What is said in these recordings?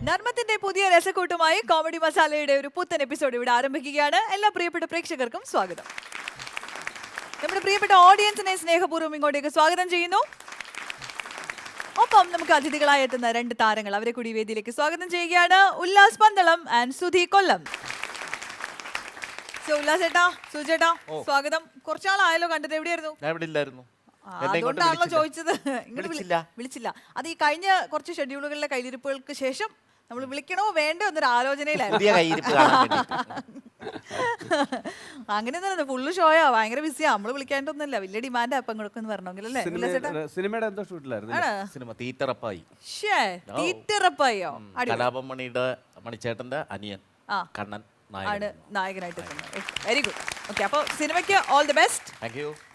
നർമ്മത്തിന്റെ പുതിയ രസക്കൂട്ടുമായി കോമഡി മസാലയുടെ ഒരു പുത്തൻ എപ്പിസോഡ് ഇവിടെ ആരംഭിക്കുകയാണ്. എല്ലാ പ്രിയപ്പെട്ട പ്രേക്ഷകർക്കും സ്വാഗതം. നമ്മുടെ പ്രിയപ്പെട്ട ഓഡിയൻസിനെ സ്നേഹപൂർവ്വം ഇങ്ങോട്ടേക്ക് സ്വാഗതം ചെയ്യുന്നു. ഒപ്പം നമുക്ക് അതിഥികളായി എത്തുന്ന രണ്ട് താരങ്ങൾ, അവരെ കൂടി വേദിയിലേക്ക് സ്വാഗതം ചെയ്യുകയാണ്. ഉല്ലാസ് പന്തളം ആൻഡ് സുധി കൊല്ലം. ഉല്ലാസ് ചേട്ടാ, സുധി ചേട്ടാ, സ്വാഗതം. കുറച്ചാളായാലോ കണ്ടത്, എവിടെയായിരുന്നു? അതുകൊണ്ടാണല്ലോ ചോദിച്ചത്. വിളിച്ചില്ല. അത് ഈ കഴിഞ്ഞ കുറച്ച് ഷെഡ്യൂളുകളിലെ കയ്യിരിപ്പുകൾക്ക് ശേഷം നമ്മൾ വിളിക്കണോ വേണ്ടോ എന്നൊരു ആലോചനയിലായിരുന്നു. അങ്ങനെ തന്നെ ഫുള്ള് ഷോയാ, ഭയങ്കര ബിസിയാ. നമ്മള് വിളിക്കാണ്ടൊന്നുമില്ല, വലിയ ഡിമാൻഡ് അപ്പൊ അങ്ങോട്ട് വരണമെങ്കിൽ അല്ലേ? സിനിമയുടെ എന്തോ ഷൂട്ടിലായിരുന്നു. തീറ്ററപ്പായോ? കലാപമണിയുടെ മണിച്ചേട്ടന്റെ അനിയൻ കണ്ണൻ ആണ് നായകനായിട്ട്. Very good. ഓക്കെ, അപ്പൊ സിനിമയ്ക്ക് ഓൾ ദി ബെസ്റ്റ്.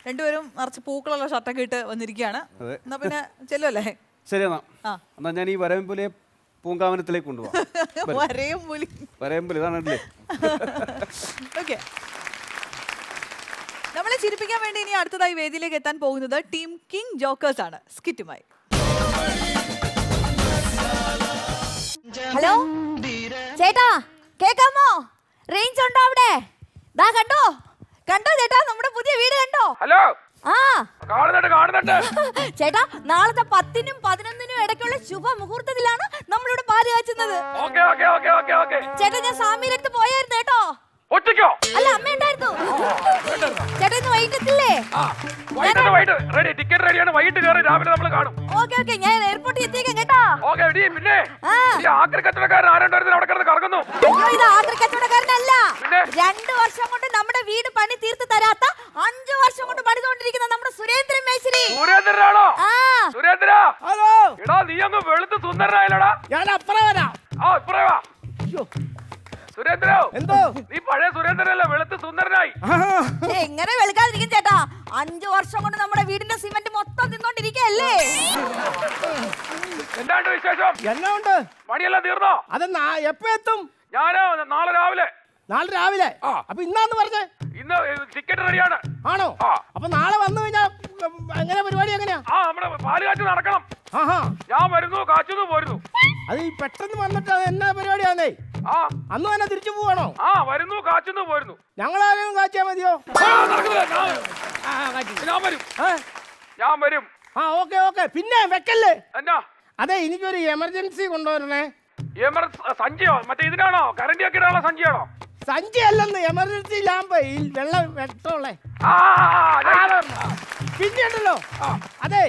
രണ്ടുപേരും നിറച്ച് പൂക്കളുള്ള ഷർട്ടൊക്കെ ഇട്ട് വന്നിരിക്കുകയാണ്. എന്നാ പിന്നെ ചെല്ലുമല്ലേ? ശരി, എന്നാ ഞാൻ ഈ വരയമ്പുലിയെ പൂങ്കാവനത്തിലേക്ക് കൊണ്ടുപോകാം. വരയമ്പുലി ഇതാണല്ലേ? ഓക്കെ, നമ്മളെ ചിരിപ്പിക്കാൻ വേണ്ടി ഇനി അടുത്തതായി വേദിയിലേക്ക് എത്താൻ പോകുന്നത് ടീം കിങ് ജോക്കേഴ്സ് ആണ്, സ്കിറ്റുമായി. ഹലോ ചേട്ടാ, കേക്കാമോ? റേഞ്ച് ഉണ്ടോ അവിടെ? ദാ കണ്ടോ ചേട്ടാ, നമ്മുടെ പുതിയ വീട് കണ്ടോ? ഹലോ. ആ കാണുന്നുണ്ട്. ചേട്ടാ, നാളത്തെ 10-നും 11-നും ഇടയ്ക്കുള്ള ശുഭമുഹൂർത്തത്തിലാണ് നമ്മളിവിടെ പാല് കാച്ചുന്നത്. ചേട്ടാ, ഞാൻ സാമിയിലെടുത്ത് പോയായിരുന്നു കേട്ടോ. ഒറ്റയ്ക്കോ? അല്ല, അമ്മ ഉണ്ടായിരുന്നു. ചേട്ടാ, ഇന്ന് വൈകിട്ടില്ലേ? ടിക്കറ്റ് റെഡിയാണ്, വൈകിട്ട് കയറി രാവിലെ നമ്മൾ കാണും. ഓക്കെ, ഞാൻ എയർപോർട്ടിൽ എത്തിയേക്കാം കേട്ടോ. പിന്നെ ആക്രി കച്ചവടക്കാരൻ ആരുണ്ടായിരുന്നു അവിടെ കിടന്ന് കറങ്ങുന്നു? ഇത് ആക്രി കച്ചവടക്കാരനല്ല. 2 വർഷം കൊണ്ട് നമ്മുടെ വീട് പണി തീർത്ത് തരാത്ത 5 വർഷം കൊണ്ട് പണിതുകൊണ്ടിരിക്കുന്ന നമ്മുടെ സുരേന്ദ്രൻ മേശ്ശേരി. സുരേന്ദ്രനാണോ? സുരേന്ദ്ര, ഹലോ. എടാ, നീ അങ്ങ് വെളുത്ത് സുന്ദരനായല്ലോടാ. ഞാൻ അപ്പുറം വരാം. ഇപ്പറേ വാ. സുരേന്ദ്ര, എന്തോ നീ പഴയ സുരേന്ദ്രനല്ല, വെളുത്ത് സുന്ദരനായി. എങ്ങനെ വെളുക്കാതിരിക്കും ചേട്ടാ? 5 വർഷം കൊണ്ട് നമ്മുടെ വീടിന്റെ സിമന്റ് മൊത്തം തിന്നോണ്ടിരിക്കല്ലേ? എന്താണ്ട് വിശേഷം? എന്നാ ഉണ്ട്? പണിയെല്ലാം തീർന്നോ? അത് എപ്പോ എത്തും? ഞാനോ നാളെ രാവിലെ. അപ്പൊ ഇന്നാന്ന് പറഞ്ഞേ? ഇന്ന് ടിക്കറ്റ് റെഡിയാണ്. ആണോ? അപ്പൊ നാളെ വന്നു കഴിഞ്ഞാ എങ്ങനെ പരിപാടി? എങ്ങനെയാ? നമ്മുടെ പാല് കാച്ചു നടക്കണം. ഞാൻ വരുന്നു, കാച്ചുന്നു, പോരുന്നു. അത് ഈ പെട്ടെന്ന് വന്നിട്ട് എന്നാ പരിപാടിയാന്നേ? അന്ന് തന്നെ തിരിച്ചു പോവാണോ? വരുന്നു, കാച്ചുന്നു, പോരുന്നു. ഞങ്ങളാരെയും കാച്ചാ മതിയോ? ഞാൻ വരും. ഓക്കെ. പിന്നെ വെക്കല്ലേ? എന്നാ? അതെ, എനിക്കൊരു എമർജൻസി കൊണ്ടുവരണേ. സഞ്ചിയോ? മറ്റേ ഇതിനാണോ? കറണ്ട് ഒക്കെ ഇടാനുള്ള സഞ്ചിയാണോ? സഞ്ചി അല്ലെന്ന്, എമർജൻസി ലാമ്പ്, ഈ വെള്ളം വെട്ടോളെ. പിന്നെ ഉണ്ടല്ലോ, അതെ,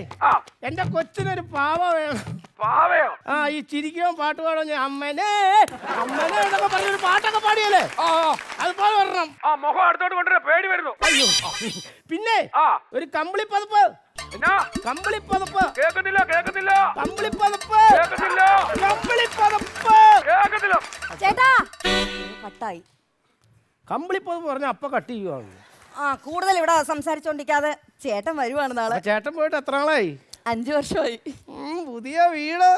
എന്റെ കൊച്ചിനൊരു പാവ വേണം. പാവയോ? ഈ ചിരിക്കോ പാട്ട് പാടോ, അമ്മനെ എന്നൊക്കെ പറഞ്ഞൊരു പാട്ടൊക്കെ പാടിയല്ലേ, അതുപോലെ വരണം. മുഖം അടുത്തോട്ട് കൊണ്ടുവരാ, പേടി വരുന്നു. അയ്യോ, പിന്നെ ഒരു കമ്പിളിപ്പതപ്പ്. കേൾക്കുന്നില്ല. കമ്പിളിപ്പതപ്പ് ചേട്ടാ, കട്ടായി. കമ്പിളിപ്പതപ്പ് പറഞ്ഞ അപ്പൊ കട്ട് ചെയ്യുവാണ്. കൂടുതൽ ഇവിടെ സംസാരിച്ചോണ്ടിരിക്കാതെ ചേട്ടൻ വരുവാണ് നാളെ. ചേട്ടൻ പോയിട്ട് എത്ര നാളായി? 5 വർഷമായി. പുതിയ വീട്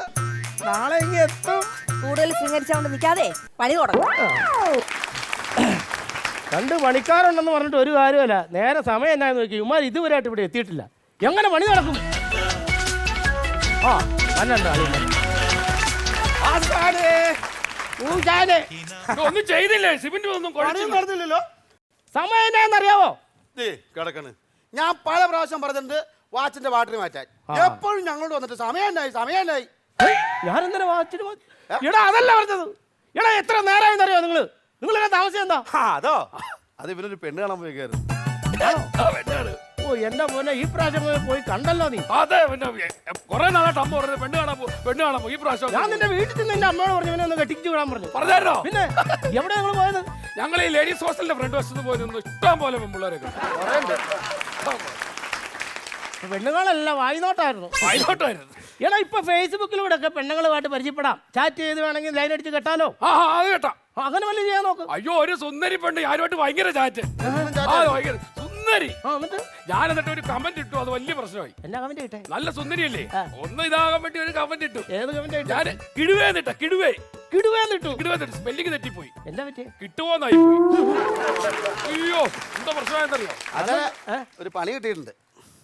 നാളെ ഇങ്ങ് എത്തും. കൂടുതൽ സ്വീകരിച്ചോണ്ട് നിൽക്കാതെ പണി തുടങ്ങും. 2 പണിക്കാരുണ്ടെന്ന് പറഞ്ഞിട്ട് ഒരു കാര്യമല്ല. നേരെ സമയം എന്നാന്ന് നോക്കി, ഉമ്മാർ ഇതുവരെയായിട്ട് ഇവിടെ എത്തിയിട്ടില്ല. എങ്ങനെ പണി നടക്കും? ഒന്നും ചെയ്തില്ലേ? സിമന്റ് ഒന്നും നടന്നില്ലല്ലോ. സമയം എന്നാന്നറിയാവോ? കിടക്കണ്. ഞാൻ പല പ്രാവശ്യം പറഞ്ഞിട്ടുണ്ട് വാച്ചിന്റെ ബാറ്ററി മാറ്റാൻ. എപ്പോഴും ഞങ്ങളോട് വന്നിട്ട് സമയമായി. ഞാനെന്താ വാച്ചിന്? എടാ, അതല്ല പറഞ്ഞത്. എടാ, എത്ര നേരമായെന്നറിയോ നിങ്ങള്? നിങ്ങളെന്നെ താമസം എന്താ? അത് ഇവനൊരു പെണ്ണ് കാണാൻ പോയി കയറും. എന്റെ മോനെ, ഈ പ്രാവശ്യം പോയി കണ്ടല്ലോ നീ. അതെ, കൊറേ നാളായിട്ട് അമ്മ പറഞ്ഞത് പെണ്ണ് കാണാൻ പോയി. ഈ പ്രാവശ്യം ഞാൻ നിന്റെ വീട്ടിൽ നിന്ന് എന്റെ അമ്മയോട് പറഞ്ഞു ഇവനെ ഒന്ന് കെട്ടിച്ചു വിടാൻ പറഞ്ഞോ. പിന്നെ എവിടെ ഞങ്ങൾ പോയത്? ഞങ്ങൾ ഈ ലേഡീസ് ഹോസ്റ്റലിന്റെ ഫ്രണ്ട് വശത്ത് പോയിരുന്നു. ഇഷ്ടം പോലെ പിള്ളേരൊക്കെ. പെണ്ണുങ്ങളല്ല, വായിനോട്ടായിരുന്നു. എടാ, ഇപ്പൊ ഫേസ്ബുക്കിലൂടെ ഒക്കെ പെണ്ണുങ്ങളുമായിട്ട് പരിചയപ്പെടാം. ചാറ്റ് ചെയ്ത് വേണമെങ്കിൽ ലൈൻ അടിച്ച് കെട്ടാലോ? അത് കേട്ടാ. അങ്ങനെ വല്ല ചെയ്യാൻ നോക്ക്. അയ്യോ, ഒരു സുന്ദരി പെണ്ണ് ആരുമായിട്ട് ഭയങ്കര ചാറ്റ്. സുന്ദരി. ഞാൻ എന്നിട്ട് ഒരു കമന്റ് ഇട്ടു, അത് വലിയ പ്രശ്നമായി. എന്നാ കമന്റ് ഇട്ടേ? നല്ല സുന്ദരിയല്ലേ, ഒന്ന് ഇതാകാൻ വേണ്ടി ഒരു കമന്റ് ഇട്ടു. ഏത് കമന്റ്? ഞാൻ കിടുവേന്നിട്ട. കിടുവേ സ്പെല്ലിങ് തെറ്റിപ്പോയി. എന്താ പറ്റിയ? കിട്ടുവോന്നായി പോയി. അയ്യോ, എന്താ പ്രശ്നമായെന്നറിയോ? അതെ, ഒരു പണി കിട്ടിയിട്ടുണ്ട്.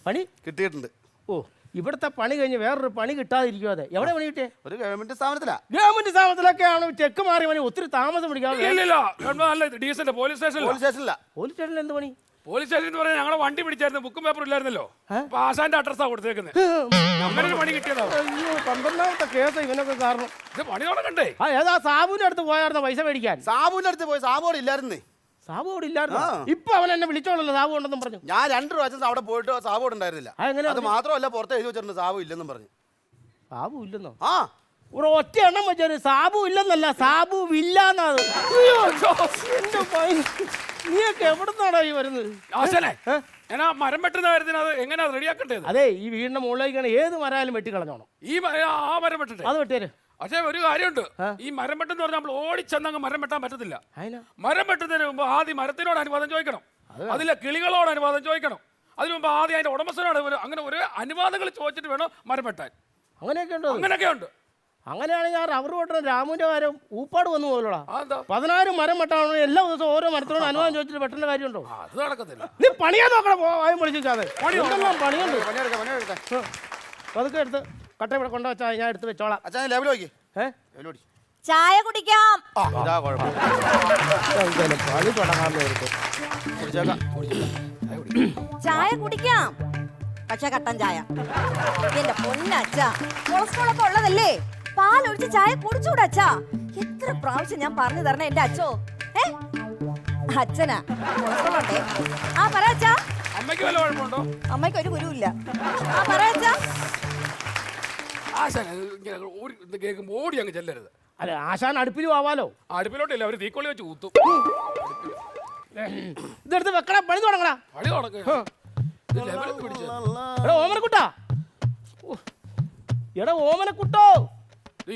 പണി കിട്ടിയിട്ടുണ്ട്. ഓ, ഇവിടുത്തെ പണി കഴിഞ്ഞ് വേറൊരു പണി കിട്ടാതിരിക്കും. അതെ, എവിടെ പണി കിട്ടിയേ? ഒരു ഗവൺമെന്റ് സ്ഥാപനത്തിലാ. ഗവൺമെന്റ് സ്ഥാപനത്തിലൊക്കെയാണ് ചെക്ക് മാറി പണി, ഒത്തിരി താമസം പിടിക്കാതെ. ഇല്ലില്ല, നല്ല ഡീസന്റ് പോലീസ് സ്റ്റേഷനിൽ. പോലീസ് സ്റ്റേഷനില്ല. പോലീസ് സ്റ്റേഷനിൽ എന്ത് പണി? പോലീസ് സ്റ്റേഷൻ എന്ന് പറഞ്ഞാൽ ഞങ്ങളെ വണ്ടി പിടിച്ചായിരുന്നു, ബുക്കും പേപ്പർ ഇല്ലായിരുന്നല്ലോ. അപ്പൊ ആശാന്റെ അഡ്രസ്സാ കൊടുത്തേക്കുന്നത്. അങ്ങനെ ഒരു പണി കിട്ടിയതാ. അയ്യോ, 12ാമത്തെ കേസ് ഇവനൊക്കെ കാരണം. ഇത് പണി തുടങ്ങണ്ടേ? ആ ഏതാ സാബുവിന്റെ അടുത്ത് പോയായിരുന്നോ പൈസ മേടിക്കാൻ? സാബുവിന്റെ അടുത്ത് പോയി, സാബു അവിടെ ഇല്ലായിരുന്നേ. സാബു അവിടെ ഇല്ലായിരുന്നു. ഇപ്പൊ അവൻ എന്നെ വിളിച്ചോളല്ലോ സാബു ഉണ്ടെന്നും പറഞ്ഞു. ഞാൻ 2 പ്രാവശ്യം അവിടെ പോയിട്ട് സാബു അവിടെ ഉണ്ടായിരുന്നില്ല. അത് മാത്രമല്ല പുറത്ത് എഴുതി വെച്ചിട്ടുണ്ട് സാബു ഇല്ലെന്നും പറഞ്ഞു. സാബു ഇല്ലെന്നോ? ആ, ഒരു ഒറ്റ എണ്ണം വെച്ചാൽ സാബു ഇല്ലെന്നല്ല, സാബു ഇല്ലാന്നത്. നീയൊക്കെ എവിടുന്നാണോ ഈ വരുന്നത്? ആശാനെ, ഞാൻ ആ മരം വെട്ടുന്ന കാര്യത്തിന് അത് എങ്ങനെയാ റെഡിയാക്കണ്ടേത്? അതെ, ഈ വീടിന്റെ മുകളിലേക്കാണ് ഏത് മരായാലും വെട്ടിക്കളഞ്ഞോണം. ആ മരം വെട്ടട്ടെ? അത് വെട്ടിയര്. പക്ഷേ ഒരു കാര്യമുണ്ട്, ഈ മരം വെട്ടെന്ന് പറഞ്ഞാൽ നമ്മൾ ഓടിച്ചെന്നങ്ങ് മരം വെട്ടാൻ പറ്റത്തില്ല. മരം വെട്ടുന്നതിന് മുമ്പ് ആദ്യം മരത്തിനോട് അനുവാദം ചോദിക്കണം, അതിലെ കിളികളോട് അനുവാദം ചോദിക്കണം, അതിന് മുമ്പ് ആദ്യം അതിന്റെ ഉടമസ്ഥനോട് അങ്ങനെ ഒരു അനുവാദങ്ങൾ ചോദിച്ചിട്ട് വേണം മരം വെട്ടാൻ. അങ്ങനെയൊക്കെ ഉണ്ടോ? അങ്ങനെയൊക്കെ ഉണ്ട്. അങ്ങനെയാണെങ്കിൽ ആ റബ്ബർ വെട്ടണം രാമുവിന്റെ കാര്യം ഊപ്പാട് വന്നു പോലോടാ. 16 മരം വെട്ടാണോ എല്ലാ ദിവസവും ഓരോ മരത്തിനോട് അനുവാദം ചോദിച്ചിട്ട് വെട്ടേണ്ട കാര്യമുണ്ടോ? അത് നടക്കത്തില്ല. നീ പണിയാൻ നോക്കണം, പോയും വിളിച്ചാതെ പണിയുണ്ട്. അതൊക്കെ എടുത്ത് കട്ട ഇവിടെ കൊണ്ടുവച്ചാൽ ഞാൻ എടുത്ത് വെച്ചോളാം. അച്ഛാ ലെവൽ നോക്കി. ചായ കുടിക്കാം. ഇതാ കുഴപ്പം. പണി തുടങ്ങാൻ നേരത്തെ ചായ കുടിക്കാം, പക്ഷെ കട്ടൻ ചായ. എന്റെ പൊന്നച്ഛ, കൊളസ്ട്രോൾ ഒക്കെ ഉള്ളതല്ലേ, പാലൊഴിച്ച് ചായ കുടിച്ചൂടെ അച്ഛാ? എത്ര പ്രാവശ്യം ഞാൻ പറഞ്ഞു തരണേ എന്റെ അച്ഛോ? അച്ഛനാ കൊളസ്ട്രോൾ ഉണ്ടേ. ആ പറ അച്ഛാ. അമ്മയ്ക്ക് വല്ല കുഴപ്പമുണ്ടോ? അമ്മയ്ക്ക് ഒരു ഗുരുവില്ല. ആ പറ അച്ഛാ. ആശാൻ ഇങ്ങനെ കേൾക്കുമ്പോൾ ഓടി അങ്ങ് ചെല്ലരുത്. അല്ലെ, ആശാൻ അടുപ്പിലും ആവാലോ. അടുപ്പിലോട്ടില്ല, അവര് തീക്കൊള്ളി വെച്ച് ഊത്തും. ഇതെടുത്ത് വെക്കടാ, പണി തുടങ്ങടാ. പണി തുടങ്ങ. എടാ ഓമനക്കുട്ടാ, എടാ ഓമനക്കുട്ടോ,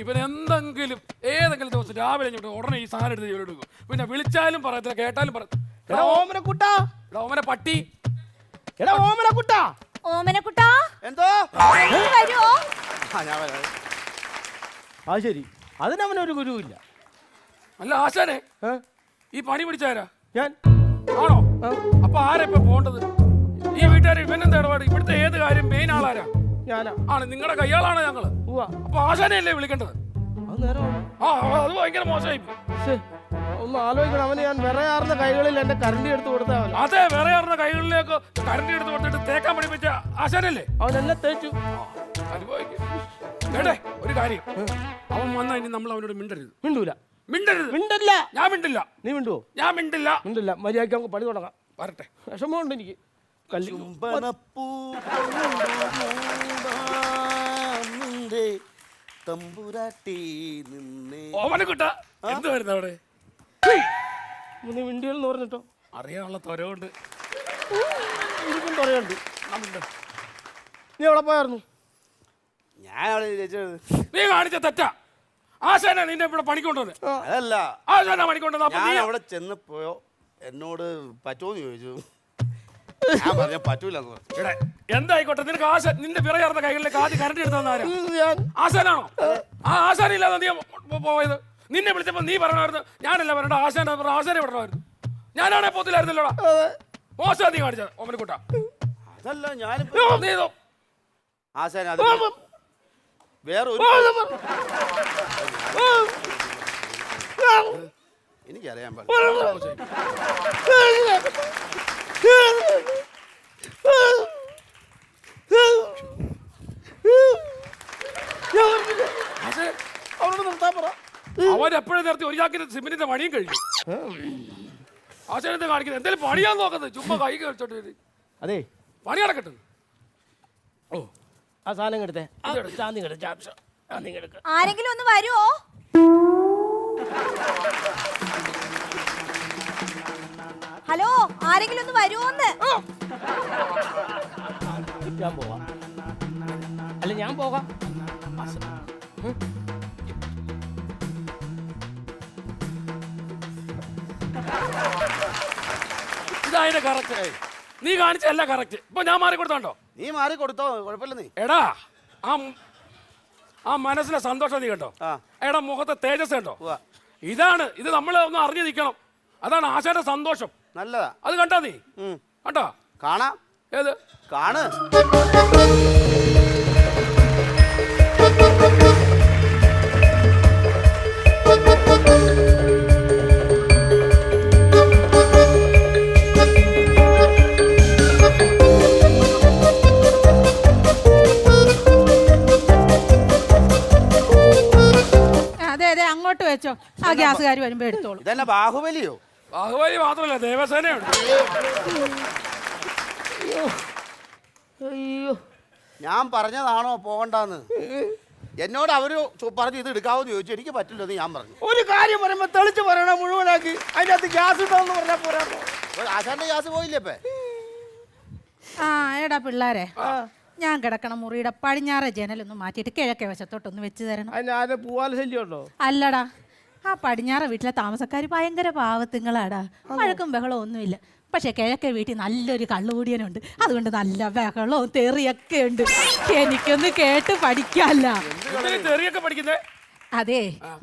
ഇവൻ എന്തെങ്കിലും ഏതെങ്കിലും ദിവസം രാവിലെ ഉടനെ ഈ സാധനം എടുത്ത് എടുക്കും. പിന്നെ വിളിച്ചാലും പറയത്തില്ല, കേട്ടാലും പറയത്തില്ല. എടാ ഓമനക്കുട്ടാ, എടാ ഓമന പട്ടി, എടാ ഓമനക്കുട്ടാ. ഓമനക്കുട്ടാ, എന്തോ വരുമോ? ആ ശരി, അതിനവനൊരു ഗുരുവില്ല. അല്ല ആശാനെ, ഈ പണി പിടിച്ചാരാ? ഞാൻ ആണോ? അപ്പൊ ആരാ ഇപ്പൊ പോണ്ടത്? ഈ വീട്ടുകാർ ഇവനെന്താ ഇടപാട്? ഇവിടുത്തെ ഏത് കാര്യം മെയിൻ ആളാരാ? ഞാനാ. ആണ്, നിങ്ങളുടെ കയ്യാളാണ് ഞങ്ങള്. അപ്പൊ ആശാനെയല്ലേ വിളിക്കേണ്ടത്? അത് നേരമാണ്. അത് ഭയങ്കര മോശമായി. ഒന്ന് ആലോചിക്കണം, അവന് ഞാൻ വിറയാർന്ന കൈകളിൽ എന്റെ കരണ്ടി എടുത്ത് കൊടുത്താൽ. അതെ, വേറെ ആറുന്ന കൈകളിലേക്ക് കരണ്ടി എടുത്ത് കൊടുത്തിട്ട് തേക്കാൻ പഠിപ്പിച്ച ആശാനല്ലേ? അവൻ എന്നെ തേച്ചു. അനുഭവിക്കും. കേട്ടെ ഒരു കാര്യം, അവൻ വന്നാ ഇനി നമ്മൾ അവനോട് മിണ്ടരുത്. മിണ്ടൂല. മിണ്ടരുത്. മിണ്ടല്ല. ഞാൻ മിണ്ടില്ല. നീ മിണ്ടുവോ? ഞാൻ മിണ്ടില്ല. മിണ്ടില്ല. മര്യാദയ്ക്ക് നമുക്ക് പണി തുടങ്ങാം. വരട്ടെ. വിഷമമുണ്ട് എനിക്ക്. ഓമനക്കുട്ട എന്ത് വരുന്ന അവിടെ? നീ മിണ്ടിയെന്ന് പറഞ്ഞിട്ടോ? അറിയാനുള്ള തൊരവുണ്ട്. എനിക്കും പറയുന്നുണ്ട്. നീ എവിടെ പോയായിരുന്നു? ഞാൻ അവിടെ നീ കാണിച്ച തെറ്റാ. ആശാനാ നിന്നെ ഇവിടെ പണിക്കൊണ്ടുവന്ന്. അതല്ല, ആശാനാ പണിക്കൊണ്ടുവന്ന്. ഞാൻ അവിടെ ചെന്നപ്പോയോ എന്നോട് പറ്റുമോന്ന് ചോദിച്ചു. ഞാൻ പറഞ്ഞ പറ്റൂലെന്ന് പറഞ്ഞു. എന്തായിക്കോട്ടെ, നിനക്ക് നിന്റെ വിറയാർന്ന കൈകളിലേക്ക് ആദ്യം കരണ്ടി എടുത്തതാരാ? ഞാൻ ആശാനാണോ? ആ ആശാനില്ലാതെ നീ പോയത്. നിന്നെ വിളിച്ചപ്പോ നീ പറയണമായിരുന്നു ഞാനല്ല പറയണ്ട, ആശാനെ പറയണമായിരുന്നു. ഞാനാണെ പോത്തില്ലായിരുന്നല്ലോടാ. മോശം നീ കാണിച്ചത് ഓമനക്കുട്ട. അതല്ല, ഞാൻ നീ ആശാൻ അത് വേറെ ഒരു എനിക്കറിയാൻ പാടില്ല. അവരോട് നിർത്താൻ പറ. അവരെപ്പോഴും നേരത്തെ ഒരു ചാക്കിന് സിമെന്റിന്റെ പണിയും കഴിഞ്ഞു. ആശാനെന്താ കാണിക്കുന്നത്? എന്തെങ്കിലും പണിയാന്ന് നോക്കുന്നത്? ചുമ്മാ കൈ കഴിച്ചോട്ട് അതെ, പണി നടക്കട്ടെ. ഓ, ആ സാധനം എടുത്തേ. ആരെങ്കിലും ഒന്ന് വരുമോ? ഹലോ, ആരെങ്കിലും ഒന്ന് വരുമോന്ന്? ഞാൻ പോവാം. അല്ല, ഞാൻ പോകാം. ഇതായത് കറക്റ്റ്. നീ കാണിച്ചല്ല കറക്റ്റ്. ഇപ്പൊ ഞാൻ മാറി കൊടുത്തോണ്ടോ? നീ മാറി കൊടുത്തോ, കുഴപ്പമില്ല. നീ എടാ ആ മനസ്സിലെ സന്തോഷം നീ കണ്ടോ? എടാ മുഖത്തെ തേജസ് കണ്ടോ? ഇത് നമ്മൾ ഒന്ന് അറിഞ്ഞു നിൽക്കണം. അതാണ് ആശാന്റെ സന്തോഷം. നല്ലതാ. അത് കണ്ടാ നീ? കണ്ടോ? കാണാം. ഏത് കാണ്. അതെ അങ്ങോട്ട് വെച്ചോ. ആ ഗ്യാസുകാർ വരുമ്പോ എടുത്തോളൂ. ഇതന്നെ ബാഹുബലിയോ? ബാഹുബലി മാത്രമല്ല ദേവസേനയുണ്ട്. അയ്യോ, ഞാൻ പറഞ്ഞതാണോ പോകണ്ടെന്ന്? എന്നോട് അവര് പറഞ്ഞു ഇത് എടുക്കാവെന്ന് ചോദിച്ചു. എനിക്ക് പറ്റില്ലെന്ന് ഞാൻ പറഞ്ഞു. ഒരു കാര്യം പറയുമ്പോ തെളിച്ച് പറയണം മുഴുവനാക്കി. അതിന്റെ അകത്ത് ഗ്യാസ് ഇട്ടാന്ന് പറഞ്ഞാൽ പോരാ. ആശാന്റെ ഗ്യാസ് പോയില്ലേ ഇപ്പൊ? ആ എടാ പിള്ളേരെ, ഞാൻ കിടക്കണ മുറിയുടെ പടിഞ്ഞാറെ ജനലൊന്ന് മാറ്റിയിട്ട് കിഴക്കേ വശത്തോട്ടൊന്ന് വെച്ച് തരണം. അതിന് ആരെ പൂവാല ശല്യം ഉണ്ടോ? അല്ലടാ, ആ പടിഞ്ഞാറെ വീട്ടിലെ താമസക്കാർ ഭയങ്കര പാവത്തുങ്ങളാടാ. വഴക്കും ബഹളവും ഒന്നുമില്ല. പക്ഷെ കിഴക്കേ വീട്ടിൽ നല്ലൊരു കള്ളുകൂടിയനുണ്ട്. അതുകൊണ്ട് നല്ല ബഹളവും തെറിയൊക്കെ ഉണ്ട്. എനിക്കൊന്ന് കേട്ട് പഠിക്കാല്ല. തെറിയൊക്കെ പഠിക്കുന്നേ? അതെ,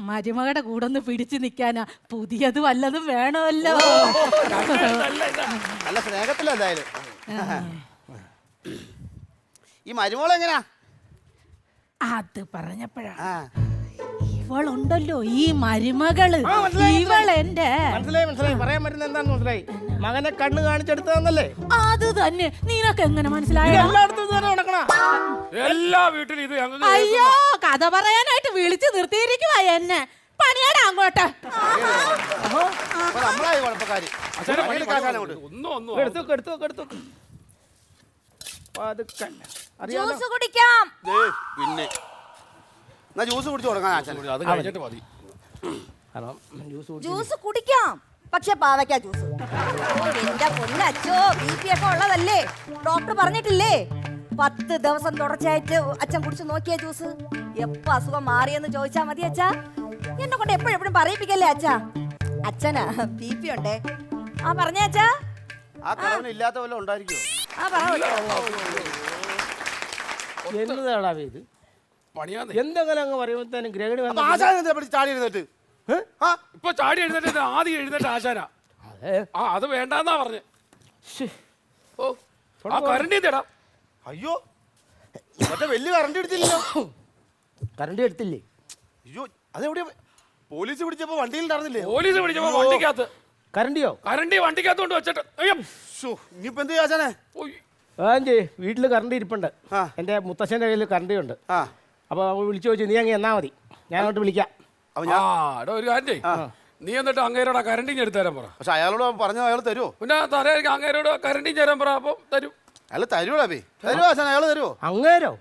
മരുമകളുടെ കൂടെ ഒന്ന് പിടിച്ചു നിൽക്കാനാ. പുതിയത് വല്ലതും വേണമല്ലോ. നല്ല സ്നേഹത്തില എന്തായാലും. ഈ മരുമോളെങ്ങനാ? അത് പറഞ്ഞപ്പോഴാ ഇവളുണ്ടല്ലോ ഈ മരുമകള്, ഇവളെന്റെ മനസ്സിലായി. പറയാൻ പറ്റുന്ന എന്താന്ന് മനസ്സിലായി. മകനെ കണ്ണ് കാണിച്ചെടുത്തതെന്നല്ലേ? അത് തന്നെ. നിനക്ക് എങ്ങനെ മനസ്സിലായോ? എല്ലായിടത്തും ഇത് തന്നെ നടക്കണ. എല്ലാ വീട്ടിലും ഇത് ഞങ്ങൾക്ക് അയ്യോ, കഥ പറയാനായിട്ട് വിളിച്ചു നിർത്തിയിരിക്കുവാ എന്നെ. പണിയാടാ അങ്ങോട്ട്. നമ്മളായി കുഴപ്പക്കാര്. ഒന്നും എടുത്തു അറിയാലോ. ജ്യൂസ് കുടിക്കാം. പിന്നെ എന്നാ ജ്യൂസ് കുടിച്ചു തുടങ്ങാൻ ആശാൻ. അത് കഴിഞ്ഞിട്ട് മതി. ജ്യൂസ് കുടിക്കാം, പക്ഷെ പാവയ്ക്ക ജ്യൂസ്. എന്റെ പൊന്നച്ചോ, BP ഒക്കെ ഉള്ളതല്ലേ? ഡോക്ടർ പറഞ്ഞിട്ടില്ലേ 10 ദിവസം തുടർച്ചയായിട്ട് അച്ഛൻ കുടിച്ചു നോക്കിയ ജ്യൂസ്. എപ്പോ അസുഖം മാറിയെന്ന് ചോദിച്ചാ മതി അച്ഛാ. എന്നെ കൊണ്ട് എപ്പോഴും പറയിപ്പിക്കല്ലേ അച്ഛാ. അച്ഛനാ BP ഉണ്ടേ. ആ പറഞ്ഞ അച്ഛാ. ആ കളവിന് ഇല്ലാത്ത വല്ലതും ഉണ്ടായിരിക്കുമോ? ആ പറഞ്ഞു. എന്നതാടാ ഇത്? പണിയാന്ന് എന്തെങ്കിലും അങ്ങ് പറയുമ്പോഴത്തേനും ഗ്രഹണി അപ്പൊ ആശാൻ എന്താ പഠിച്ച് ചാടി എഴുന്നേറ്റ്? ഇപ്പൊ ചാടി എഴുന്നേറ്റ് ആദ്യം എഴുന്നേറ്റ് ആശാനാ. ആ അത് വേണ്ടെന്നാ പറഞ്ഞേ. ഓ ആ കരണ്ടി എന്തിടാ? അയ്യോ, മറ്റേ വലിയ കറണ്ട് എടുത്തില്ലല്ലോ. കറണ്ട് എടുത്തില്ലേ? അയ്യോ, അതെവിടെയാ? പോലീസ് പിടിച്ചപ്പോ വണ്ടിയിൽ നടന്നില്ലേ? പോലീസ് പിടിച്ചപ്പോ വണ്ടിക്കകത്ത് കറണ്ടിയോ? കരണ്ടി വണ്ടിക്കകത്ത് കൊണ്ട് വെച്ചിട്ട് ഇനിയിപ്പോ എന്ത് ആശാനെ? ആഞ്ചി വീട്ടിൽ കറണ്ട് ഇരിപ്പുണ്ട്. എൻ്റെ മുത്തശ്ശൻ്റെ കയ്യിൽ കറണ്ടി ഉണ്ട്. അപ്പോൾ അവൾ വിളിച്ചു ചോദിച്ചു, നീ അങ്ങ് എന്നാ മതി, ഞാൻ അങ്ങോട്ട് വിളിക്കാം. ഒരു കാര്യം ചെയ്യ്. നീ എന്നിട്ട് അങ്ങേരോട് കരണ്ടിങ് എടുത്തു തരാൻ പറ. പക്ഷെ അയാളോട് പറഞ്ഞ അയാൾ തരുമോ? പിന്നെ തരായിരിക്കും. അങ്ങേരോട് കരണ്ടിങ് തരാൻ പറ, അപ്പം തരും. അയാൾ തരൂടാ ബേ? തരുമോ ആശാൻ? അയാൾ തരുമോ? അങ്ങേരോ?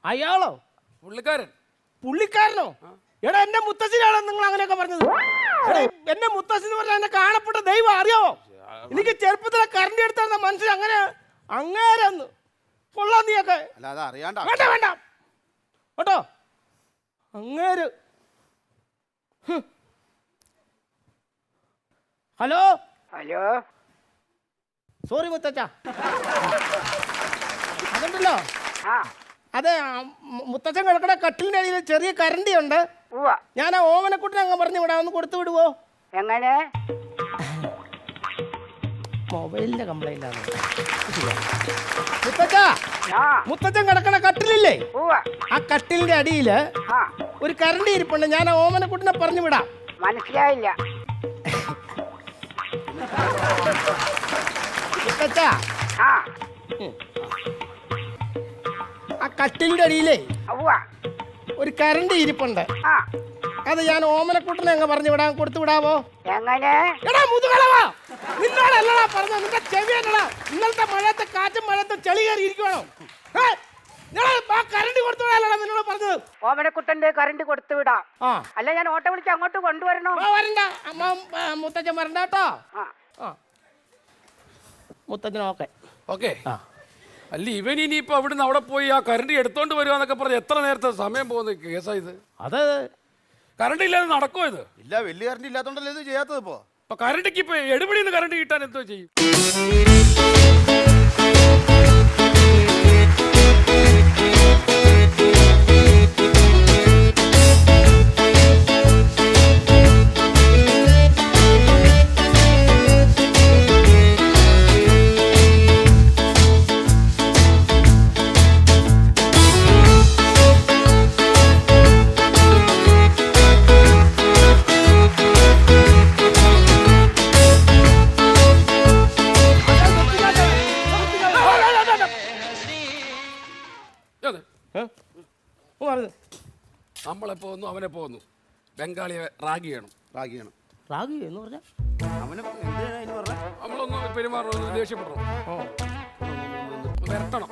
അയാളോ? പുള്ളിക്കാരനോ? എടാ, എന്റെ മുത്തശ്ശനാണോ നിങ്ങൾ അങ്ങനെയൊക്കെ പറഞ്ഞത്? എന്റെ മുത്തശ്ശൻ എന്ന് പറഞ്ഞാൽ എന്നെ കാണപ്പെട്ട ദൈവം അറിയാവോ? എനിക്ക് ചെറുപ്പത്തിലെ കറണ്ട് എടുത്താൽ മനസ്സിൽ അങ്ങനെ അങ്ങേരന്ന് കൊള്ളാം. നീയൊക്കെ അല്ലാതെ അറിയാണ്ട. വേണ്ട കേട്ടോ. അങ്ങേര്. ഹലോ സോറി മുത്തച്ഛ. അതുണ്ടല്ലോ, അതെ, മുത്തച്ഛൻ കിടക്കണ കട്ടിലിന്റെ അടിയിൽ ചെറിയ കരണ്ടി ഉണ്ട്. ഞാൻ ആ ഓമനക്കുട്ടിനെ അങ്ങ് പറഞ്ഞു വിടാം, ഒന്ന് കൊടുത്തു വിടുവോ? എങ്ങനെ? മൊബൈലിന്റെ കംപ്ലൈന്റ് ആണ് മുത്തച്ഛ. മുത്തച്ഛൻ കിടക്കണ കട്ടിലില്ലേ, ആ കട്ടിലിന്റെ അടിയില് ഒരു കരണ്ടി ഇരിപ്പുണ്ട്. ഞാൻ ആ ഓമനക്കുട്ടിനെ പറഞ്ഞു വിടാം. മനസ്സിലായില്ല. മുത്തച്ഛ, ആ കട്ടിലിന്റെ അടിയിലേ ഒരു കരണ്ടി ഇരിപ്പുണ്ട്. അത് ഞാൻ ഓമനക്കുട്ടനെ അങ്ങ് പറഞ്ഞു വിടാൻ, കൊടുത്തു വിടാവോ? എങ്ങനെ? എടാ മുതുകളവാ, നിന്നോടല്ലടാ പറഞ്ഞ, നിന്റെ ചെവിയല്ലടാ. ഇന്നലത്തെ മഴയത്തെ കാറ്റും മഴയത്തെ ചെളി കയറി ഇരിക്കുവാണോ? ആ കരണ്ടി കൊടുത്തു വിടാനല്ലടാ നിന്നോട് പറഞ്ഞത്. ഓമനക്കുട്ടന്റെ കറണ്ട് കൊടുത്തു വിടാം. അല്ല, ഞാൻ ഓട്ടോ വിളിച്ച് അങ്ങോട്ട് കൊണ്ടുവരണോ? വരണ്ട, മുത്തച്ഛൻ വരണ്ട കേട്ടോ. മുത്തച്ഛൻ ഓക്കെ. അല്ല, ഇവൻ ഇനിയിപ്പോ അവിടുന്ന് അവിടെ പോയി ആ കരണ്ടി എടുത്തോണ്ട് വരുവാന്നൊക്കെ പറഞ്ഞ് എത്ര നേരത്തെ സമയം പോകുന്ന കേസാ ഇത്? അത് കറണ്ട് ഇല്ലാതെ നടക്കുമോ ഇത്? ഇല്ല, വലിയ കറണ്ട് ഇല്ലാത്തോണ്ടല്ലേ ഇത് ചെയ്യാത്തത്. ഇപ്പൊ കരണ്ടിക്ക് ഇപ്പൊ എടുപിടിന്ന് കരണ്ട് കിട്ടാൻ എന്തോ ചെയ്യും? നമ്മളെ പോകുന്നു, അവനെ പോകുന്നു. ബംഗാളിയെ റാഗ് ചെയ്യണം. റാഗിയാണ്. റാഗി എന്ന് പറഞ്ഞാൽ അവന് എന്തിനാ അതിന് പറഞ്ഞ നമ്മളൊന്ന് പെരുമാറണം, ദേഷ്യപ്പെടണം, വരട്ടണം.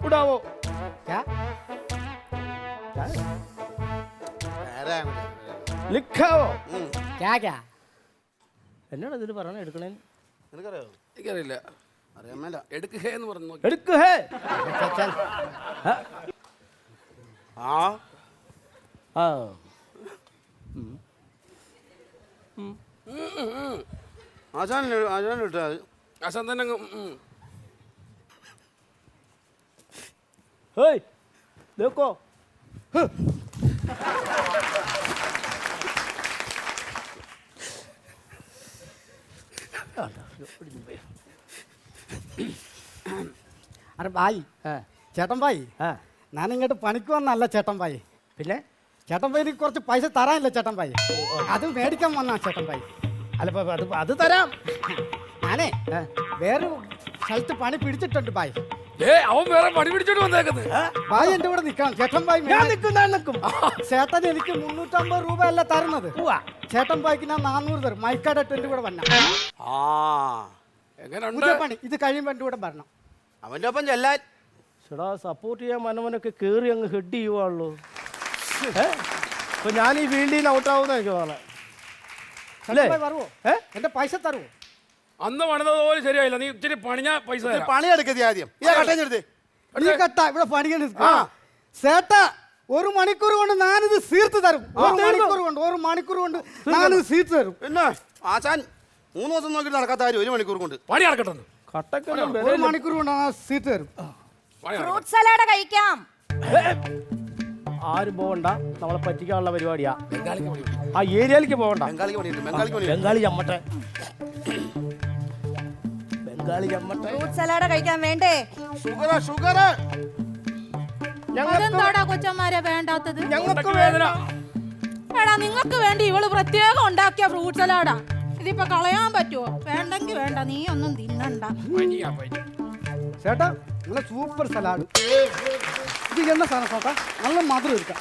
ഉടാവോ ലിഖാവോ എന്നോട് ഇതിൽ പറയണ എടുക്കണേ നിനക്കറിയോ? എനിക്കറിയില്ല. അറിയാൻ മേല. എടുക്ക് ഹേ എന്ന് പറഞ്ഞു നോക്കി. എടുക്ക് ഹേ ആ ആ ആശാൻ ഇട്ടാ ആശാൻ തന്നെ അങ്ങ് ഹേയ് देखो അരെ ഭായി ചേട്ടൻ ഭായി ഞാൻ ഇങ്ങോട്ട് പണിക്ക് വന്നല്ല ചേട്ടൻ ഭായി. പിന്നെ ചേട്ടൻ ഭായി എനിക്ക് കുറച്ച് പൈസ തരാനില്ല ചേട്ടൻ ഭായി, അത് മേടിക്കാൻ വന്നാ ചേട്ടൻ ഭായി. അല്ല അത് തരാം. ഞാനേ വേറൊരു സ്ഥലത്ത് പണി പിടിച്ചിട്ടുണ്ട് ഭായി. അവൻ വേറെ പണി പിടിച്ചോണ്ട് വന്നേക്കുന്നത്. ഭായി എന്റെ കൂടെ നിൽക്കണം ചേട്ടൻ ഭായി. ഞാൻ നിൽക്കും. ചേട്ടൻ എനിക്ക് 350 രൂപ അല്ല തരുന്നത്. ചേട്ടൻ ഭായിക്ക് ഞാൻ 400 തരും. മൈക്കാടായിട്ട് എന്റെ കൂടെ വരണം. ആ എങ്ങനെയുണ്ട് പുതിയ പണി ഇത് കഴിയുമ്പോൾ എന്റെ കൂടെ വരണം. അവന്റെ ഒപ്പം ചെല്ലാൻ ചേടാ സപ്പോർട്ട് ചെയ്യാൻ മനവനൊക്കെ കേറി അങ്ങ് ഹെഡ് ചെയ്യുവാണല്ലോ. അപ്പൊ ഞാൻ ഈ ഫീൽഡിൽ നിന്ന് ഔട്ടാവുന്ന എനിക്ക് തോന്നണേ. ചേട്ടൻ ഭായി വരുവോ? എന്റെ പൈസ തരുവോ? അന്ന് പണിതത് പോലെ ശരിയായില്ല. നീ ഇച്ചിരി പണിഞ്ഞ പൈസ തരാം. പണിയെടുക്കതി ആദ്യം ഈ കട്ടഞ്ഞെടുത്ത് നീ കട്ട ഇവിടെ പണിയാണ് ചേട്ടാ. 1 മണിക്കൂർ കൊണ്ട് ഞാനിത് തീർത്ത് തരും. 1 മണിക്കൂർ കൊണ്ട് ഞാനിത് തീർത്ത് തരും. പിന്നെ ആശാൻ 3 ദിവസം നോക്കിയിട്ട് നടക്കാത്ത കാര്യം 1 മണിക്കൂർ കൊണ്ട് പണി നടക്കട്ടെ. കട്ടക്കെല്ലാം 1 മണിക്കൂർ കൊണ്ട് ഞാൻ തീർത്ത് തരും. ഫ്രൂട്ട് സലാഡ് കഴിക്കാം. ആരും പോകണ്ട, നമ്മളെ പറ്റിക്കാനുള്ള പരിപാടിയാ. ആ ഏരിയയിലേക്ക് പോകണ്ട. ബംഗാളിക്ക് പണിയുണ്ട്. ബംഗാളി ചമ്മട്ടെ. ഫ്രൂട്ട് സലാഡ് കഴിക്കാൻ വേണ്ടേ? ഷുഗർ അതെന്താടാ കൊച്ചന്മാരെ വേണ്ടാത്തത്? ഞങ്ങൾക്ക് വേദന. എടാ നിങ്ങൾക്ക് വേണ്ടി ഇവള് പ്രത്യേകം ഉണ്ടാക്കിയ ഫ്രൂട്ട് സലാഡാ. ഇതിപ്പോ കളയാൻ പറ്റുമോ? വേണ്ടെങ്കി വേണ്ട, നീ ഒന്നും തിന്നണ്ട. ചേട്ടാ നല്ല സൂപ്പർ സലാഡ്. ഇത് എന്നാ സാധനം ചേട്ടാ? നല്ല മധുരം എടുക്കാം.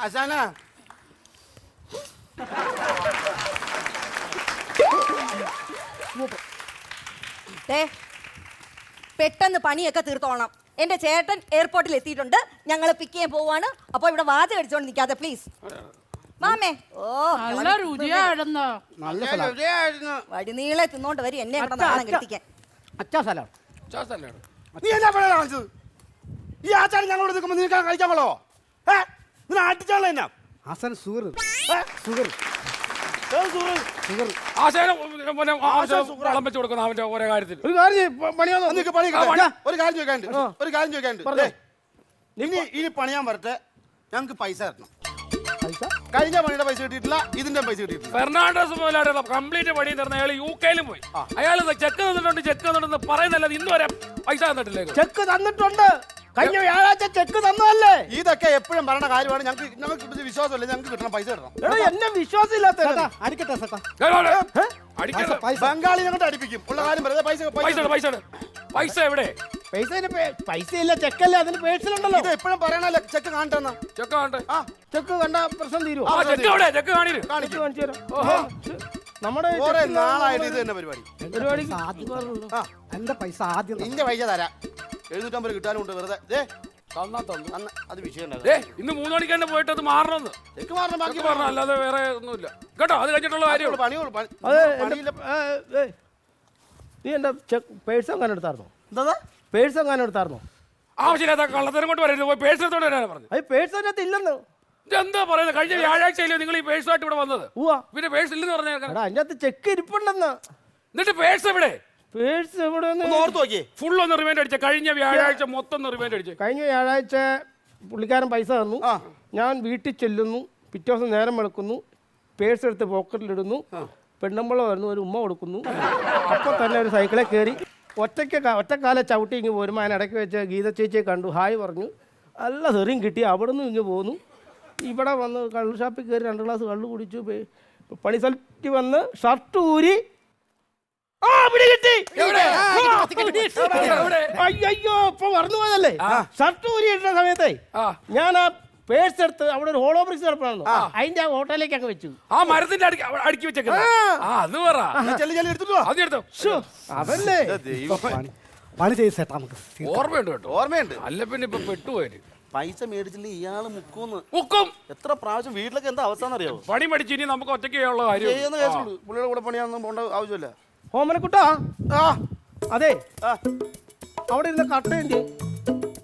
ആശാനാ പെട്ടെന്ന് പണിയൊക്കെ തീർത്തോളണം. എന്റെ ചേട്ടൻ എയർപോർട്ടിൽ എത്തിയിട്ടുണ്ട്. ഞങ്ങൾ പിക്ക് ചെയ്യാൻ പോവാണ്. അപ്പൊ ഇവിടെ വാചകം അടിച്ചോണ്ട് നിൽക്കാതെ പ്ലീസ്. മാമേ നല്ല രുചിയായിരുന്നോ? നല്ല സലാഡ്. വടിനീളെ തിന്നോണ്ട് വരും എന്നെ ഇവിടെ നാണം കെട്ടിക്കാൻ. അച്ചാ സലാഡ്. നീ എന്നാ പഴയ കാണിച്ചത്? ഈ ആചാരം ഞങ്ങളോട് നിൽക്കുമ്പോൾ നിനക്ക് കഴിക്കാൻ കൊള്ളോ? നിന്നെ ആട്ടിച്ചാണല്ലോ എന്നാ ഹസൻ ഷുഗർ ഷുഗർ ഷുഗർ. ആശാനം വളം വെച്ച് കൊടുക്കണം അവന്റെ ഓരോ കാര്യത്തിൽ. ഒരു കാര്യം പണിയാന്നോ? നിനക്ക് പണി ഒരു കാര്യം ചോദിക്കാണ്ട്. ഇനി പണിയാൻ വരട്ടെ, ഞങ്ങൾക്ക് പൈസ തരണം. കഴിഞ്ഞ പണിയുടെ പൈസ കിട്ടിയിട്ടില്ല, ഇതിന്റെ പൈസ കിട്ടിയിട്ടില്ല. ഫെർണാണ്ടസ് മുതലാളിയുള്ള കംപ്ലീറ്റ് പണി തരുന്ന അയാൾ UK-ലും പോയി. അയാൾ ചെക്ക് തന്നിട്ടുണ്ടെന്ന് പറയുന്നല്ലാതെ ഇന്ന് വരെ പൈസ തന്നിട്ടില്ലേ? ചെക്ക് തന്നിട്ടുണ്ട്. കഴിഞ്ഞ വ്യാഴാഴ്ച ചെക്ക് തന്നതല്ലേ? ഇതൊക്കെ എപ്പോഴും പറഞ്ഞ കാര്യമാണ്. ഞങ്ങൾക്ക് വിശ്വാസമില്ല, ഞങ്ങൾക്ക് കിട്ടണം, പൈസ തരണം. എന്നെ വിശ്വാസം ഇല്ലാത്ത അടിക്കട്ടെ ചേട്ടാ. ബംഗാളി ഞങ്ങളുടെ അടിപ്പിക്കും. ഉള്ള കാര്യം പറയാം. പൈസ എവിടെ? പൈസ ഇല്ല, ചെക്കല്ലേ, അതിന് പേഴ്സണുണ്ടല്ലോ. ഇത് എപ്പോഴും പറയണല്ലോ, ചെക്ക് കാണട്ടെന്നാ. ചെക്ക് കാണട്ടെ. ചെക്ക് കണ്ട പ്രശ്നം തീരുവോ? ചെക്ക് എവിടെ? ചെക്ക് കാണിച്ചു കാണിച്ചു തരാം. നമ്മുടെ കുറെ നാളായിട്ട് ഇത് തന്നെ പരിപാടി. എന്റെ പൈസ ആദ്യം നിന്റെ പൈസ തരാം. 750 കിട്ടാനുണ്ട് വെറുതെ. അത് വിഷയം ഇന്ന് 3 മണിക്ക് തന്നെ പോയിട്ട് അത് മാറണമെന്ന്. ചെക്ക് മാറണം, ബാക്കി പറഞ്ഞ അല്ലാതെ വേറെ ഒന്നുമില്ല കേട്ടോ. അത് കഴിഞ്ഞിട്ടുള്ള കാര്യം നീ എന്റെ പേഴ്സ് എങ്ങനെ എടുത്തായിരുന്നോ? എന്താ പേഴ്സ് എങ്ങനെ എടുത്തായിരുന്നോ? ആവശ്യമില്ലാത്ത കള്ളത്തരം കൊണ്ട് പറയുന്നത്. പോയി പേഴ്സ് എടുത്തോണ്ട് വരാനാണ് പറഞ്ഞത്. അത് പേഴ്സ് അതിനകത്ത് ഇല്ലെന്ന്. എന്താ പറയുന്നത്? കഴിഞ്ഞ വ്യാഴാഴ്ചയില്ലേ നിങ്ങൾ ഈ പേഴ്സുമായിട്ട് ഇവിടെ വന്നത്? പിന്നെ പേഴ്സ് ഇല്ലെന്ന് പറഞ്ഞാൽ അതിനകത്ത് ചെക്ക് ഇരിപ്പുണ്ടെന്ന്. എന്നിട്ട് പേഴ്സ് എവിടെ? പേഴ്സ് എവിടെ? ഓർത്ത് നോക്കിയേ. ഫുൾ ഒന്ന് റിമൈൻഡ് അടിച്ച. കഴിഞ്ഞ വ്യാഴാഴ്ച മൊത്തം റിമൈൻഡ് അടിച്ചു. കഴിഞ്ഞ വ്യാഴാഴ്ച പുള്ളിക്കാരൻ പൈസ തന്നു. ഞാൻ വീട്ടിൽ ചെല്ലുന്നു. പിറ്റേ ദിവസം നേരം വെളുക്കുന്നു. പേഴ്സ് എടുത്ത് പോക്കറ്റിലിടുന്നു. പെണ്ണമ്പള വരുന്നു, ഒരു ഉമ്മ കൊടുക്കുന്നു. അപ്പോൾ തന്നെ ഒരു സൈക്കിളിൽ കയറി ഒറ്റക്കാലെ ചവിട്ടി ഇങ്ങ് പോരുമ്പോൾ അതിനിടയ്ക്ക് വെച്ച് ഗീത ചേച്ചിയെ കണ്ടു. ഹായ് പറഞ്ഞു. നല്ല തെറിയും കിട്ടി. അവിടെ നിന്ന് ഇങ്ങ് പോന്നു. ഇവിടെ വന്ന് കള്ള് ഷാപ്പിൽ കയറി 2 ഗ്ലാസ് കള്ള് കുടിച്ചു. പണി സ്ഥലത്ത് വന്ന് ഷർട്ട് ഊരി ആ പിടി കിട്ടി. എവിടെ? എവിടെ? അയ്യോ ഇപ്പൊ മറന്നു പോയതല്ലേ ഷർട്ട് ഊരിയിട്ട സമയത്തേ ആ. ഞാൻ ആ പേഴ്സ് എടുത്ത് അവിടെ ഒരു ഹോളോ ബ്രിക്സ് കിടപ്പാണല്ലോ അതിന്റെ ആ ഹോട്ടലിലേക്ക് അങ്ങ് വെച്ചു. ആ മരത്തിന്റെ അടുക്കി വെച്ചേക്കുന്നത് അത് പറ ചെല്ലി ചെല്ലി എടുത്തിട്ടോ അത് എടുത്തോ. അതല്ലേ പണി ചെയ്ത് ചേട്ടാ നമുക്ക് ഓർമ്മയുണ്ട് കേട്ടോ. ഓർമ്മയുണ്ട്. അല്ല പിന്നെ ഇപ്പൊ പെട്ടുപോയത്. പൈസ മേടിച്ചില്ല ഇയാള് മുക്കൂന്ന് മുക്കും എത്ര പ്രാവശ്യം വീട്ടിലൊക്കെ എന്താ അവസ്ഥ അറിയാവോ? പണി പഠിച്ച് ഇനി നമുക്ക് ഒറ്റയ്ക്ക് ചെയ്യാനുള്ള കാര്യം. ചെയ്യുന്ന കേസുള്ളൂ. പുള്ളിയുടെ കൂടെ പണിയാണെന്നും പോകേണ്ട ആവശ്യമില്ല. ഓമനക്കുട്ടാ ആ അതെ ആ അവിടെ ഇരുന്ന കട്ടയുണ്ട്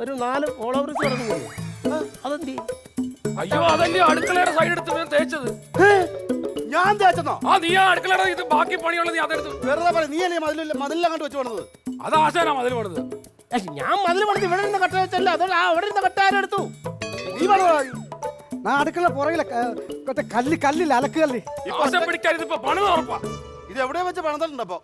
ഒരു 4 ഹോളോ ബ്രിക്സ് കിടന്നു പോയി. അതെന്തി അയ്യോ അതല്ലേ അടുക്കളയുടെ സൈഡ് എടുത്ത് ഞാൻ തേച്ചത്. ഞാൻ തേച്ചെന്നോ? ആ നീ ആ അടുക്കളയുടെ ഇത് ബാക്കി പണിയുള്ളത് നീ അതെടുത്ത്. വെറുതെ പറയും. നീ അല്ലേ മതിലങ്ങോട്ട് വെച്ച് പോണത്? അത് ആശാനാ മതിൽ പണിത്. ഞാൻ മതിൽ പണിത് ഇവിടെ ഇരുന്ന കട്ട വെച്ചല്ല അത് അവിടെ ഇരുന്ന കട്ട ആരെടുത്തു? നീ പറഞ്ഞോ? ഞാൻ അടുക്കള പുറകിലെ മറ്റേ കല്ലില്ല അലക്കുകല്ല് ആശാൻ പിടിക്കാൻ ഇതിപ്പോ പണി ഉറപ്പാ. ഇത് എവിടെ വെച്ച് പണിതിട്ടുണ്ട് അപ്പൊ?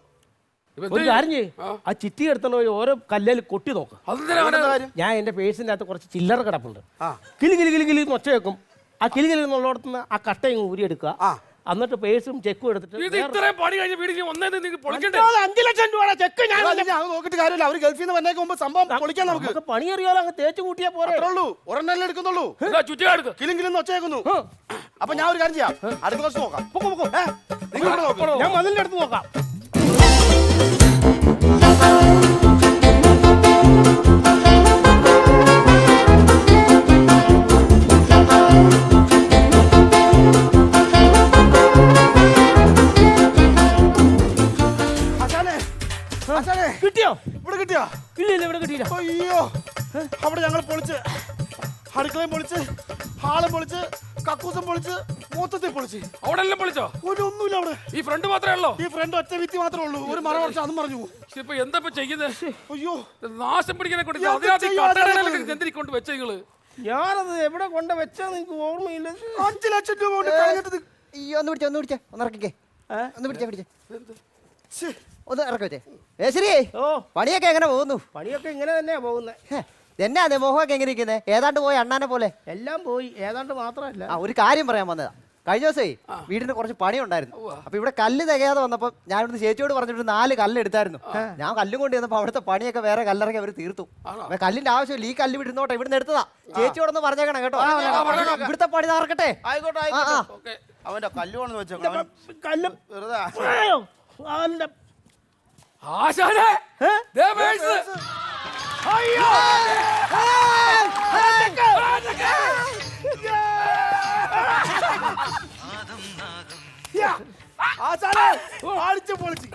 ഇപ്പൊ ഒരു എന്ത് കാര്യം ചെയ്യ്. ആ ചിറ്റി എടുത്തോണ്ട് പോയി ഓരോ കല്ലേൽ കൊട്ടി നോക്ക്. അതെന്തിനാ അവനെ? ഞാൻ എന്റെ പേഴ്സിന്റെ അകത്ത് കുറച്ച് ചില്ലറ കിടപ്പുണ്ട്. കിളി കിളി കിളി കിളി ഒച്ച വെക്കും. ആ കിളി കിളി എന്നുള്ളടത്തുനിന്ന് ആ കട്ടയും ഊരിയെടുക്കുക. എന്നിട്ട് പേഴ്സും ചെക്കും എടുത്തിട്ട് ഇത് ഇത്രയും പണി കഴിഞ്ഞ് വീട്ടിൽ ഒന്നേ നിങ്ങൾക്ക് പൊളിക്കണ്ടേ? 5 ലക്ഷം രൂപ ചെക്ക് ഞാൻ അത് നോക്കിട്ട് കാര്യമില്ല. അവര് ഗൾഫിൽ നിന്ന് വന്നേക്ക് മുമ്പ് സംഭവം പൊളിക്കാൻ നമുക്ക് പണി അറിയാലോ അങ്ങ് തേച്ച് കൂട്ടിയാ പോരെ. അത്രേ ഉള്ളൂ. ഒരെണ്ണല്ലേ എടുക്കുന്നുള്ളൂ. എന്താ ചുറ്റിയെടുക്ക്. കിലും കിലും ഒച്ചയേക്കുന്നു. അപ്പൊ ഞാൻ ഒരു കാര്യം ചെയ്യാം. അടുത്ത വർഷം നോക്കാം. നിങ്ങൾ ഇവിടെ നോക്ക്. ഞാൻ മതിലിന്റെ അടുത്ത് നോക്കാം. കിട്ടിയോ? ഇവിടെ കിട്ടിയാ? ഇല്ല ഇല്ല ഇവിടെ കിട്ടിയില്ല. അയ്യോ അവിടെ ഞങ്ങൾ പൊളിച്ച് അടുക്കളയും പൊളിച്ച് ഹാളും പൊളിച്ച് കക്കൂസും പൊളിച്ച് മൊത്തത്തിൽ പൊളിച്ച്. അവിടെ എല്ലാം പൊളിച്ചോ? ഒന്നുമില്ല അവിടെ. ഈ ഫ്രണ്ട് മാത്രമേ ഉള്ളോ? ഈ ഫ്രണ്ട് ഒറ്റ വിത്തി മാത്രമേ ഉള്ളൂ. ഒരു മറ കുറച്ച് അതും പറഞ്ഞു. ഇപ്പൊ എന്താ ഇപ്പൊ ചെയ്യുന്നത്? അയ്യോ നാശം പിടിക്കാനെ കൊണ്ട് എന്ത് അതിനകത്ത് ചെയ്യും? എന്തിരിക്കൊണ്ട് വെച്ച നിങ്ങള്? ഞാനത് എവിടെ കൊണ്ട് വെച്ചാ നിങ്ങക്ക് ഓർമ്മയില്ല. 5 ലക്ഷം രൂപ കൊണ്ട് കളഞ്ഞിട്ട് അയ്യോ ഒന്ന് പിടിച്ചേ ഒന്ന് ഇറക്കിക്കേ ഒന്ന് പിടിച്ചേ ശ്ശേ. ഒന്ന് ഇറക്കി വെച്ചേ ശരി ഓ പണിയൊക്കെ എങ്ങനെ പോകുന്നു പണിയൊക്കെ ഇങ്ങനെ തന്നെയാ പോകുന്നത്. എന്നാ അതെ മോഹമൊക്കെ എങ്ങനെ ഇരിക്കുന്നത് ഏതാണ്ട് പോയി അണ്ണാനെ പോലെ എല്ലാം പോയി ഏതാണ്ട് മാത്രമല്ല. ആ ഒരു കാര്യം പറയാൻ വന്നതാ കഴിഞ്ഞ ദിവസേ വീടിന് കുറച്ച് പണി ഉണ്ടായിരുന്നു അപ്പൊ ഇവിടെ കല്ല് തികയാതെ വന്നപ്പോ ഞാൻ ഇവിടുന്ന് ചേച്ചിയോട് പറഞ്ഞിട്ട് 4 കല്ല് എടുത്തായിരുന്നു ഞാൻ കല്ലും കൊണ്ട് ചെന്നപ്പോ അവിടുത്തെ പണിയൊക്കെ വേറെ കല്ലിറങ്ങി അവർ തീർത്തു അപ്പൊ കല്ലിന്റെ ആവശ്യമില്ല ഈ കല്ല് വിടുന്നോട്ടെ ഇവിടുന്ന് എടുത്തതാ ചേച്ചിയോടൊന്ന് പറഞ്ഞേക്കണം കേട്ടോ ഇവിടുത്തെ പണി നടക്കട്ടെ ആയിക്കോട്ടെ ആയിക്കോട്ടെ. അവന്റെ കല്ലുവാണെന്ന് വെച്ചേക്കാം. കല്ലും വെറുതെ അവന്റെ ആശാനെ ദേ പേഴ്സ്. അയ്യോ അടിച്ച് പൊളിച്ച്.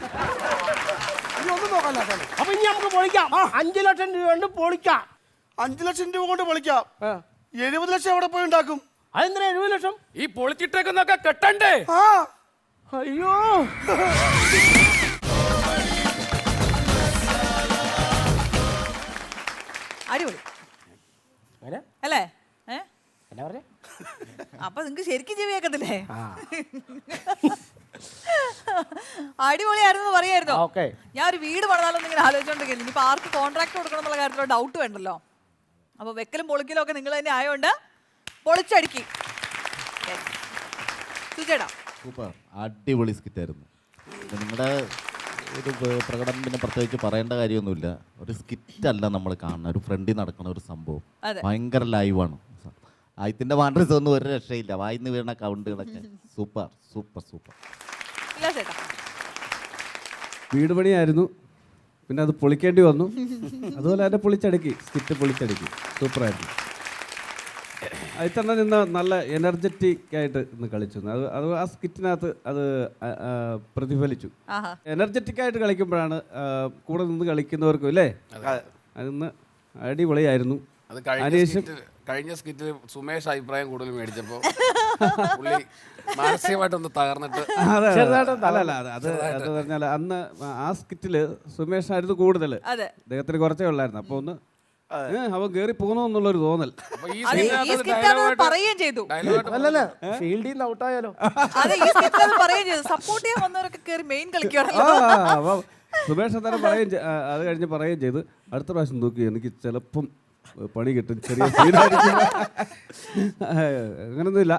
ഇനി ഒന്നും നോക്കല്ല ആശാനെ. അപ്പൊ ഇനി നമുക്ക് പൊളിക്കാം. 5 ലക്ഷം രൂപ കൊണ്ട് പൊളിക്കാം. 5 ലക്ഷം രൂപ കൊണ്ട് പൊളിക്കാം. 70 ലക്ഷം എവിടെ പോയി ഉണ്ടാക്കും? അതെന്തിനാ 70 ലക്ഷം? ഈ പൊളിച്ചിട്ടേക്കുന്നൊക്കെ കെട്ടണ്ടേ? ആ അയ്യോ അടിപൊളി അങ്ങനെ അല്ലേ? എന്നാ പറഞ്ഞേ? അപ്പൊ നിങ്ങക്ക് ശരിക്കും ചെവി കേൾക്കത്തില്ലേ? അടിപൊളിയായിരുന്നു പറയായിരുന്നോ? ഓക്കെ ഞാൻ ഒരു വീട് പണിതാലോ നിങ്ങൾ ആലോചിച്ചോണ്ടിരിക്കുന്നു. ഇനിയിപ്പോ ആർക്ക് കോൺട്രാക്ട് കൊടുക്കണം എന്നുള്ള കാര്യത്തിലോ ഡൗട്ട് വേണ്ടല്ലോ. അപ്പൊ വെക്കലും പൊളിക്കലും ഒക്കെ നിങ്ങൾ തന്നെ ആയോണ്ട് പൊളിച്ചടുക്കി. സുചേടാ സൂപ്പർ അടിപൊളി സ്കിറ്റായിരുന്നു. നിങ്ങളുടെ ഒരു പ്രകടനം പിന്നെ പ്രത്യേകിച്ച് പറയേണ്ട കാര്യമൊന്നുമില്ല. ഒരു സ്കിറ്റല്ല നമ്മൾ കാണുന്ന ഒരു ഫ്രണ്ടിൽ നടക്കുന്ന ഒരു സംഭവം ഭയങ്കര ലൈവാണ്. ആയത്തിന്റെ മാൻഡ്രസ് ഒന്നും ഒരു രക്ഷയില്ല. വായിന്ന് വീണ കൗണ്ടുകളൊക്കെ സൂപ്പർ സൂപ്പർ സൂപ്പർ. ഇല്ല ചേട്ടാ വീട് പണിയായിരുന്നു പിന്നെ അത് പൊളിക്കേണ്ടി വന്നു. അതുപോലെ തന്നെ പൊളിച്ചടുക്കി സ്കിറ്റ് പൊളിച്ചടുക്കി സൂപ്പറായിരുന്നു. അതിൽ തന്നെ നിന്ന് നല്ല എനർജറ്റിക് ആയിട്ട് ഇന്ന് കളിച്ചു. അത് ആ സ്കിറ്റിനകത്ത് അത് പ്രതിഫലിച്ചു. എനർജറ്റിക് ആയിട്ട് കളിക്കുമ്പോഴാണ് കൂടെ നിന്ന് കളിക്കുന്നവർക്കും അല്ലേ അതിന്ന് അടിപൊളിയായിരുന്നു. കഴിഞ്ഞ സ്കിറ്റിൽ സുമേഷ് അഭിപ്രായം കൂടുതൽ മേടിച്ചപ്പോ പുള്ളി മാനസികമായിട്ടൊന്ന് തകർന്നിട്ട് അല്ല അത് പറഞ്ഞാൽ അന്ന് ആ സ്കിറ്റില് സുമേഷ് ആയിരുന്നു കൂടുതൽ. അദ്ദേഹത്തിന് കുറച്ചേ ഉള്ളായിരുന്നു. അപ്പൊ ഒന്ന് അവൻ കേറി പോകണോ എന്നുള്ളൊരു തോന്നൽ. പറയുകയും ചെയ്തു. ഫീൽഡിൽ നിന്ന് ഔട്ടായാലോ? സപ്പോർട്ട് ചെയ്യാൻ വന്നവരൊക്കെ കേറി മെയിൻ കളിക്കുകയാണല്ലോ. സുമേഷ് അന്നേരം അത് കഴിഞ്ഞ് പറയുകയും ചെയ്ത് അടുത്ത പ്രാവശ്യം നോക്കി എനിക്ക് ചിലപ്പം പണി കിട്ടും, ചെറിയ സീനായിരിക്കും. അങ്ങനൊന്നുമില്ല,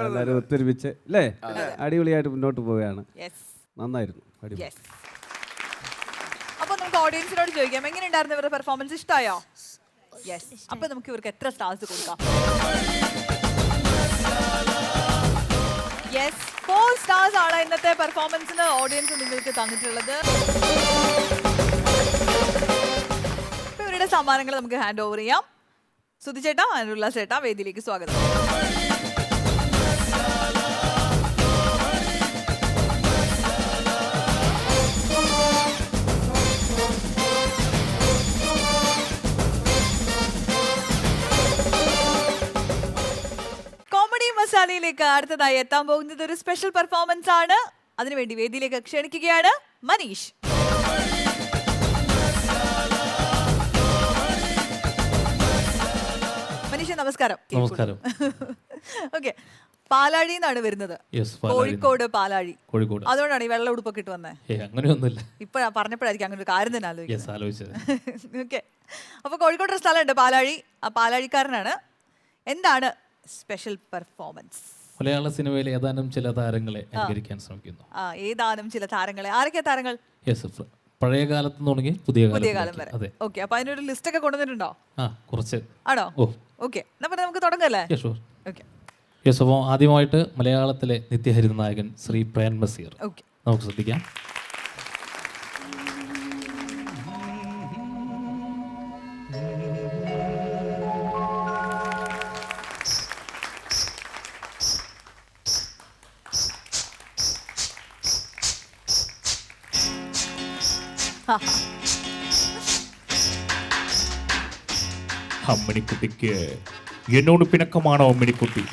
എല്ലാവരും ഒത്തൊരുമിച്ച് അല്ലേ അടിപൊളിയായിട്ട് മുന്നോട്ട് പോവുകയാണ്. നന്നായിരുന്നു, അടിപൊളി. ഓഡിയൻസിനോട് ചോദിക്കാം, എങ്ങനെയുണ്ടായിരുന്നു ഇവരുടെ പെർഫോമൻസ്? ഇഷ്ടമായോ? യെസ്. അപ്പൊ നമുക്ക് ഇവർക്ക് എത്ര സ്റ്റാർസ് കൊടുക്കാം? യെസ്, 4 stars ആണ് ഇന്നത്തെ പെർഫോമൻസിന് ഓഡിയൻസ് നിങ്ങൾക്ക് തന്നിട്ടുള്ളത്. ഇവരുടെ സമ്മാനങ്ങൾ നമുക്ക് ഹാൻഡ് ഓവർ ചെയ്യാം. സുധി ചേട്ടാ, അനുള്ള ചേട്ടാ, വേദിയിലേക്ക് സ്വാഗതം. കോമഡി മസാലയിലേക്ക് അടുത്തതായി എത്താൻ പോകുന്നത് ഒരു സ്പെഷ്യൽ പെർഫോമൻസ് ആണ്. അതിനുവേണ്ടി വേദിയിലേക്ക് ക്ഷണിക്കുകയാണ് മനീഷ്. മനീഷ്, നമസ്കാരം. നമസ്കാരം. ഓക്കെ, പാലാഴി എന്നാണ് വരുന്നത്. കോഴിക്കോട് പാലാഴി. കോഴിക്കോട്. അതുകൊണ്ടാണ് ഈ വെള്ള ഉടുപ്പൊക്കെ ഇട്ട് വന്നേ? അങ്ങനെയൊന്നുമില്ല. ഇപ്പൊ പറഞ്ഞപ്പോഴായിരിക്കും അങ്ങനെ ഒരു കാര്യം തന്നെ ആലോചിച്ചത്. ഓക്കെ, അപ്പൊ കോഴിക്കോട് ഒരു സ്ഥലമുണ്ട് പാലാഴി. ആ പാലാഴിക്കാരനാണ്. എന്താണ് സ്പെഷ്യൽ പെർഫോമൻസ്? മലയാള സിനിമയിലെ ഏതാനും ചില താരങ്ങളെ അനുകരിക്കാൻ ശ്രമിക്കുന്നു. ഏതാനും ചില താരങ്ങളെ? ആരൊക്കെ താരങ്ങൾ? പഴയ കാലത്ത് തുടങ്ങി പുതിയ കാലം വരെ. ഓക്കെ, അപ്പൊ അതിനൊരു ലിസ്റ്റ് ഒക്കെ കൊണ്ടുവന്നിട്ടുണ്ടോ? കുറച്ച്. ആണോ? ഓക്കെ, നമുക്ക് തുടങ്ങല്ലേ? ഓക്കെ. അപ്പോൾ ആദ്യമായിട്ട് മലയാളത്തിലെ നിത്യഹരിത നായകൻ ശ്രീ പ്രേം നസീർ. നമുക്ക് ശ്രദ്ധിക്കാം. അമ്മിണിക്കുട്ടിക്ക് എന്നോട് പിണക്കമാണോ അമ്മിണിക്കുട്ടി?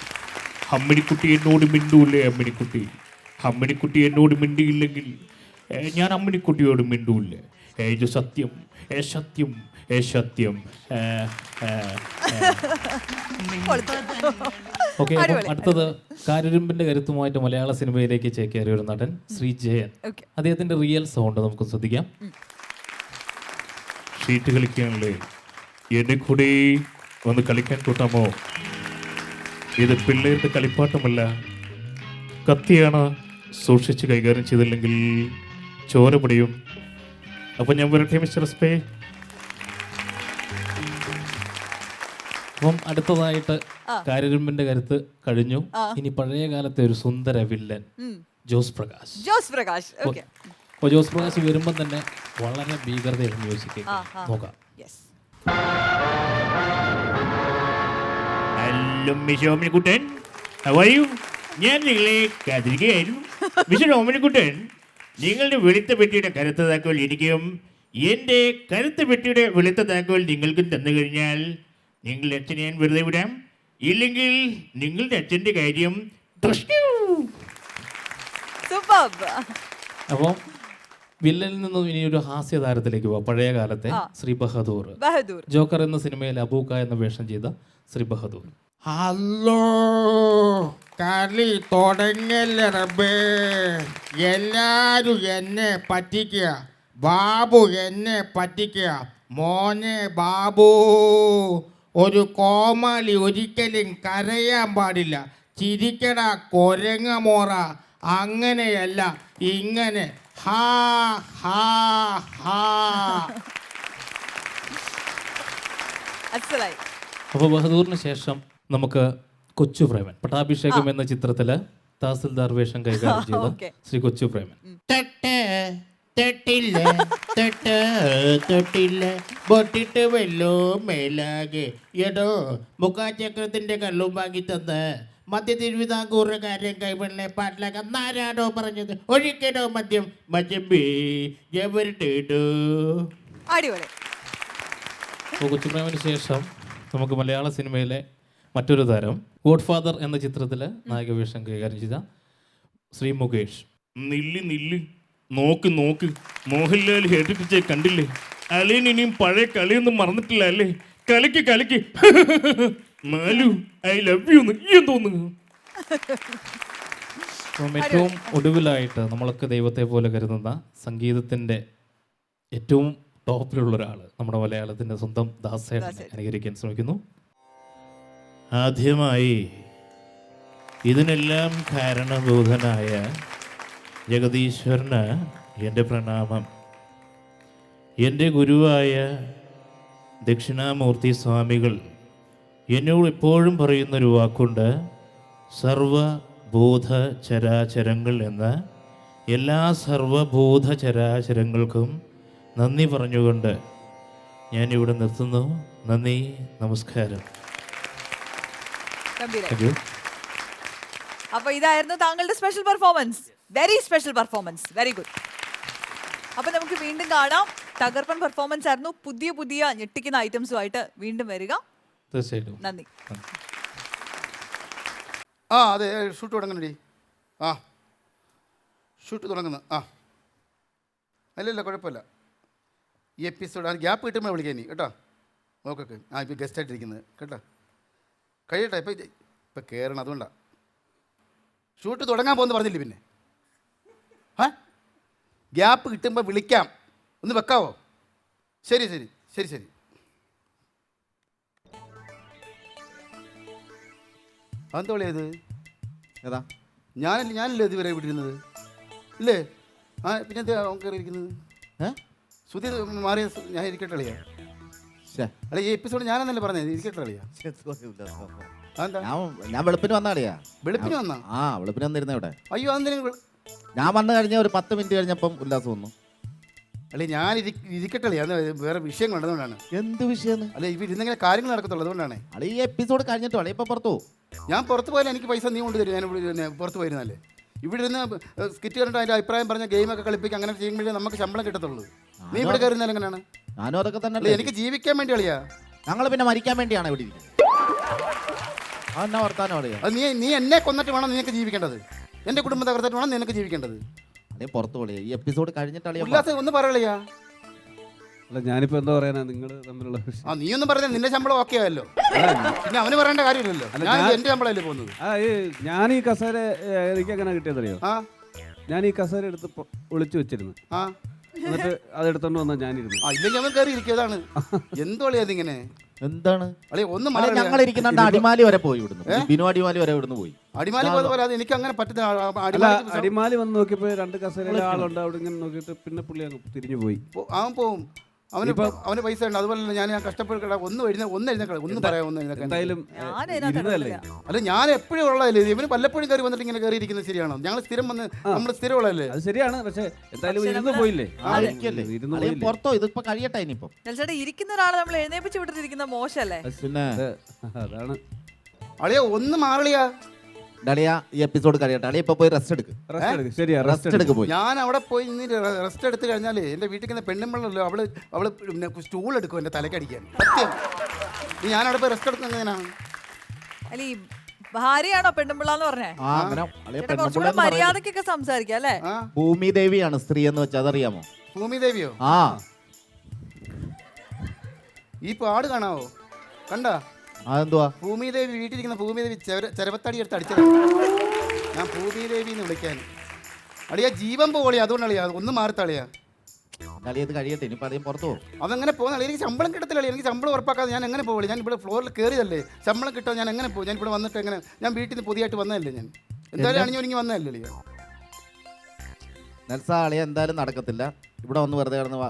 അമ്മിണിക്കുട്ടി എന്നോട് മിണ്ടൂല്ലേ അമ്മിണിക്കുട്ടി? അമ്മിണിക്കുട്ടി എന്നോട് മിണ്ടിയില്ലെങ്കിൽ ഞാൻ അമ്മിണിക്കുട്ടിയോട് മിണ്ടൂല്ലേ? ഇത് സത്യം, സത്യം, സത്യം. ഓക്കെ, അടുത്തത് കാരിരുമ്പിന്റെ കരുത്തുമായിട്ട് മലയാള സിനിമയിലേക്ക് ചേക്കേറിയ ഒരു നടൻ ശ്രീ ജയൻ. അദ്ദേഹത്തിന്റെ റിയൽ സൗണ്ട് നമുക്ക് ശ്രദ്ധിക്കാം. ഷീറ്റ് കളിക്കാനല്ലേ, എന്നെ കൂടെ ഒന്ന് കളിക്കാൻ കൂട്ടാമോ? ഇത് പിള്ളേരുടെ കളിപ്പാട്ടമല്ല, കത്തിയാണ്. സൂക്ഷിച്ച് കൈകാര്യം ചെയ്തില്ലെങ്കിൽ ചോര പൊടിയും. അപ്പൊ ഞാൻ വരട്ടെ മിസ്റ്റർ എസ്പേ. അപ്പം അടുത്തതായിട്ട് കാരിരുമ്പിന്റെ കരുത്ത് കഴിഞ്ഞു. ഇനി പഴയ കാലത്തെ ഒരു സുന്ദര വില്ലൻ ജോസ് പ്രകാശ്. അപ്പോൾ ജോസ് പ്രകാശ് വരുമ്പോൾ തന്നെ വളരെ ഭീകരതയുള്ള മ്യൂസിക് നോക്കാം. മിസ്റ്റർ ഓമനിക്കുട്ടൻ, ഞാൻ നിങ്ങളെ കാത്തിരിക്കുകയായിരുന്നു. മിസ്റ്റർ ഓമനിക്കുട്ടൻ, നിങ്ങളുടെ വെളുത്ത പെട്ടിയുടെ കറുത്ത താക്കോൽ എനിക്കും എൻ്റെ കറുത്ത പെട്ടിയുടെ വെളുത്ത താക്കോൽ നിങ്ങൾക്കും തന്നു കഴിഞ്ഞാൽ നിങ്ങളുടെ അച്ഛനെ ഞാൻ വെറുതെ വിടാം. ഇല്ലെങ്കിൽ നിങ്ങളുടെ അച്ഛൻ്റെ കാര്യം. അപ്പം വില്ലനിൽ നിന്നും ഇനി ഒരു ഹാസ്യ താരത്തിലേക്ക് പോവാം. പഴയ കാലത്തെ ശ്രീ ബഹദൂർ. ജോക്കർ എന്ന സിനിമയിൽ അബൂക്ക എന്ന വേഷം ചെയ്ത ശ്രീ ബഹദൂർ. ഹലോ, കളി തുടങ്ങല്ലേ? എല്ലാരും എന്നെ പറ്റിക്കുക, ബാബു എന്നെ പറ്റിക്കുക. മോനെ ബാബു, ഒരു കോമാളി ഒരിക്കലും കരയാൻ പാടില്ല. ചിരിക്കട കൊരങ്ങ മോറ. അങ്ങനെയല്ല, ഇങ്ങനെ ഹാ ഹാ ഹാ. അപ്പോൾ ബഹദൂറിന് ശേഷം നമുക്ക് കൊച്ചു പ്രേമൻ, പട്ടാഭിഷേകം എന്ന ചിത്രത്തില് തഹസിൽദാർ വേഷം കൈകാര്യം ചെയ്ത ശ്രീ കൊച്ചു പ്രേമൻ. പൊട്ടിട്ട് വല്ലോ മേലാകെ എടോ മുഖാചക്രത്തിന്റെ കള്ളും വാങ്ങി തന്ന് മധ്യ തിരുവിതാംകൂറുകാരൻ കൈവെള്ള പാട്ടിലാക്കാൻ നാരാണോ പറഞ്ഞത്? ഒഴിക്കണോ മദ്യം? മദ്യമ്പേ ജവരിട്ടോ. അപ്പോൾ കൊച്ചുപ്രേമന് ശേഷം നമുക്ക് മലയാള സിനിമയിലെ മറ്റൊരു താരം, ഗോഡ് ഫാദർ എന്ന ചിത്രത്തിൽ നായക വേഷം കൈകാര്യം ചെയ്ത ശ്രീ മുകേഷ്. നില്ല് നോക്ക് മോഹൻലാൽ ഹെഡിപ്പിച്ചേ കണ്ടില്ലേ? അലീൻ ഇനിയും പഴയ കളിയൊന്നും മറന്നിട്ടില്ല അല്ലേ? കളിക്ക് മാലു, ഐ ലവ് യു തോന്നുന്നു. ഏറ്റവും ഒടുവിലായിട്ട് നമ്മളൊക്കെ ദൈവത്തെ പോലെ കരുതുന്ന സംഗീതത്തിന്റെ ഏറ്റവും ടോപ്പിലുള്ള ഒരാൾ നമ്മുടെ മലയാളത്തിന്റെ സ്വന്തം ദാസേട്ടനെ അനുകരിക്കാൻ ശ്രമിക്കുന്നു. ആദ്യമായി ഇതിനെല്ലാം കാരണഭൂതനായ ജഗദീശ്വരന് എൻ്റെ പ്രണാമം. എൻ്റെ ഗുരുവായ ദക്ഷിണാമൂർത്തി സ്വാമികൾ എന്നോട് എപ്പോഴും പറയുന്നൊരു വാക്കുണ്ട്, സർവഭൂത ചരാചരങ്ങൾ എന്ന എല്ലാ സർവഭൂത ചരാചരങ്ങൾക്കും നന്ദി പറഞ്ഞുകൊണ്ട് ഞാനിവിടെ നിർത്തുന്നു. നന്ദി, നമസ്കാരം. അപ്പൊ ഇതായിരുന്നു താങ്കളുടെ special performance. Very special performance. Very good. അപ്പൊ നമുക്ക് വീണ്ടും കാണാം. തകർപ്പൻ പെർഫോമൻസ് ആയിരുന്നു. പുതിയ പുതിയ ഞെട്ടിക്കുന്ന ഐറ്റംസുമായിട്ട് വീണ്ടും വരിക. തീർച്ചയായിട്ടും. നന്ദി. ആ അതെ, ഷൂട്ട് തുടങ്ങണടി. ആ ഷൂട്ട് തുടങ്ങുന്നു. ആ അല്ലല്ല, കുഴപ്പമില്ല. ഈ എപ്പിസോഡ് ഗ്യാപ്പ് കിട്ടുമ്പോൾ വിളിക്കാൻ നീ കേട്ടോ. ഓക്കെ. ആ ഇപ്പോൾ ഗസ്റ്റായിട്ടിരിക്കുന്നത് കേട്ടോ. കഴിയട്ടെ. ഇപ്പം കയറണം, അതുകൊണ്ടാണ്. ഷൂട്ട് തുടങ്ങാൻ പോകുന്നു പറഞ്ഞില്ലേ പിന്നെ. ആ ഗ്യാപ്പ് കിട്ടുമ്പോൾ വിളിക്കാം. ഒന്ന് വെക്കാവോ? ശരി ശരി ശരി ശരി. അതെന്താ വിളിയത്? ഏതാ? ഞാനല്ലേ ഇതുവരെ ഇവിടെ ഇരുന്നത് ഇല്ലേ? ആ പിന്നെ എന്താ അവൻ കയറിയിരിക്കുന്നത്? സുധി മാറിയ ഞാൻ ഇരിക്കട്ടെ അളിയാ. അല്ല ഈ എപ്പിസോഡ് ഞാനെന്നല്ലേ പറഞ്ഞത്, ഇരിക്കട്ടെ അളിയാ. ഞാൻ വെളുപ്പിന് വന്നാടിയാ. വെളുപ്പിന് വന്നാ? ആ വെളുപ്പിന് വന്നിരുന്ന ഇവിടെ. അയ്യോ അതെന്തിനും ഞാൻ വന്നു കഴിഞ്ഞ ഒരു 10 മിനിറ്റ് കഴിഞ്ഞപ്പം ഉല്ലാസം വന്നു. അല്ലെ ഞാൻ ഇരിക്കട്ടെ അളിയാ, വേറെ വിഷയങ്ങളുള്ളതുകൊണ്ടാണ്. എന്ത് വിഷയം? അല്ല ഇവ ഇരുന്നെങ്ങനെ കാര്യങ്ങൾ നടക്കത്തുള്ളൂ, അതുകൊണ്ടാണ്. അളി ഈ എപ്പിസോഡ് കഴിഞ്ഞിട്ടോ അളി ഇപ്പൊ പുറത്തു പോകും. ഞാൻ പുറത്ത് പോയാലും എനിക്ക് പൈസ നീ കൊണ്ടുതരും. ഞാൻ ഇവിടെ പുറത്ത് പോയിരുന്നല്ലേ. ഇവിടെ ഇരുന്ന് സ്കിറ്റ് കണ്ടിട്ട് അതിൻ്റെ അഭിപ്രായം പറഞ്ഞ ഗെയിമൊക്കെ കളിപ്പിക്കുക, അങ്ങനെ ചെയ്യുമ്പോഴേ നമുക്ക് ശമ്പളം കിട്ടത്തുള്ളൂ. നീ ഇവിടെ കയറുന്നാലും എങ്ങനെയാണ്? ഞാനും അതൊക്കെ തന്നെ. എനിക്ക് ജീവിക്കാൻ വേണ്ടി അളിയാ. ഞങ്ങൾ പിന്നെ മരിക്കാൻ വേണ്ടിയാണ് ഇവിടെ ഇരിക്കുന്നത്. അതെന്നാ വർത്താനം അളിയാ? അത് നീ എന്നെ കൊന്നിട്ട് വേണം നിനക്ക് ജീവിക്കേണ്ടത്. എൻ്റെ കുടുംബം തകർത്തിട്ട് വേണം നിനക്ക് ജീവിക്കേണ്ടത്. അതെ പുറത്ത് പോളിയാ. ഈ എപ്പിസോഡ് കഴിഞ്ഞിട്ട് അളിയാ ഉല്ലാസം ഒന്ന് പറയളിയാ. അല്ല ഞാനിപ്പോ എന്താ പറയാനാ നിങ്ങൾ തമ്മിലുള്ള ആ നീ ഒന്നും പറഞ്ഞാൽ നിന്റെ ശമ്പളം ഓക്കെ ആയല്ലോ. പിന്നെ അവന് പറയേണ്ട കാര്യമില്ലല്ലോ. എന്റെ ശമ്പളമല്ലേ പോകുന്നത്. ഞാൻ ഈ കസേര എനിക്ക് എങ്ങനെ കിട്ടിയതറിയോ? ഞാൻ ഈ കസേര എടുത്ത് ഒളിച്ചു വെച്ചിരുന്നു. എന്നിട്ട് അതെടുത്തോണ്ട് വന്നാ ഞാനിരുന്നു. ഇല്ലെങ്കിൽ അവൻ കയറി ഇരിക്കുന്നതാണ്. എന്തോളിയാ ഇതിങ്ങനെ? എന്താണ് ഒന്നും ഞങ്ങൾ ഇരിക്കുന്നുണ്ട്. അടിമാലി വരെ പോയി ഇവിടുന്ന്. ബിനു അടിമാലി വരെ ഇവിടുന്ന് പോയി. അടിമാലി പോലെ അത് എനിക്ക് അങ്ങനെ പറ്റുന്ന. അടിമാലി വന്ന് നോക്കിയപ്പോ 2 കസേരയിലെ ആളുണ്ട്. അവിടെ ഇങ്ങനെ നോക്കിയിട്ട് പിന്നെ പുള്ളി അങ്ങ് തിരിഞ്ഞു പോയി. അവൻ പോവും. അവന് പൈസ ഉണ്ട്. അതുപോലെ ഞാൻ കഷ്ടപ്പെട്ട് ഒന്ന് എഴുന്നേക്കളെ ഒന്നും പറയാം. എന്തായാലും അല്ല ഞാൻ എപ്പോഴും ഉള്ളതല്ലേ. ഇവന് വല്ലപ്പോഴും കയറി വന്നിട്ട് ഇങ്ങനെ കയറിയിരിക്കുന്നത് ശരിയാണോ? ഞങ്ങൾ സ്ഥിരം വന്ന് നമ്മൾ സ്ഥിരമുള്ളതല്ലേ. അത് ശരിയാണ്. പക്ഷേ എന്തായാലും ഇരുന്ന് പോയില്ലേ? പുറത്തോ ഇതിപ്പോ കഴിയട്ടെ. ഇനിയിപ്പോ ഇരിക്കുന്ന ഒരാളെ നമ്മൾ എഴുന്നേപ്പിച്ച് വിട്ടിരിക്കുന്ന മോശമല്ലേ? പിന്നെ അതാണ് അളിയാ ഒന്ന് മാറിയാ. ഡളിയ ഈ എപ്പിസോഡ് കഴിയട്ടെ. അളിയ ഇപ്പൊ പോയി റെസ്റ്റ് എടുക്ക്. റെസ്റ്റ് എടുക്ക് പോയി. ഞാൻ അവിടെ പോയി റെസ്റ്റ് എടുത്ത് കഴിഞ്ഞാൽ എൻ്റെ വീട്ടിൽ നിന്ന് പെണ്ണുമ്പളല്ലോ അവള് സ്റ്റൂൾ എടുക്കും എൻ്റെ തലക്കടിക്കാൻ. സത്യം. ഞാൻ അവിടെ പോയി റെസ്റ്റ് എടുക്കുന്ന എങ്ങനെയാണ്? അല്ല ഈ ഭാര്യയാണോ പെണ്ണുമ്പിള്ളാന്ന് പറഞ്ഞേ? കുറച്ചുകൂടെ മര്യാദക്കൊക്കെ സംസാരിക്കാം അല്ലേ? ഭൂമി ദേവിയാണ് സ്ത്രീ എന്ന് വെച്ചാൽ അതറിയാമോ? ഭൂമി ദേവിയോ? ഈ പാട് കാണാവോ? കണ്ടാ? അതെന്തുവാ? ഭൂമിദേവി വീട്ടിലിരിക്കുന്ന ഭൂമിദേവി ചെരവത്തടി എടുത്ത് അടിച്ചത്. ഞാൻ ഭൂമിദേവി എന്ന് വിളിക്കാൻ അളിയാ ജീവൻ പോളിയാ. അതുകൊണ്ട് അളിയാ ഒന്ന് മാറത്തളിയാ. കളിയത് കഴിയട്ടെ. ഇനിയിപ്പോൾ അധികം പുറത്തു പോകും. അതെങ്ങനെ പോകുന്ന? എനിക്ക് ശമ്പളം കിട്ടത്തില്ല. എനിക്ക് ശമ്പളം ഉറപ്പാക്കാതെ ഞാൻ എങ്ങനെ പോകില്ല? ഞാൻ ഇവിടെ ഫ്ലോറിൽ കയറിയതല്ലേ. ശമ്പളം കിട്ടാൻ ഞാൻ എങ്ങനെ പോകും? ഞാൻ ഇവിടെ വന്നിട്ട് എങ്ങനെ? ഞാൻ വീട്ടിൽ നിന്ന് പുതിയതായിട്ട് വന്നതല്ലേ. ഞാൻ എന്തായാലും അണിഞ്ഞൊരുങ്ങി വന്നതല്ലേ അളിയാ. നെൽസ അളിയ എന്തായാലും നടക്കത്തില്ല. ഇവിടെ വന്ന് വെറുതെ കിടന്ന്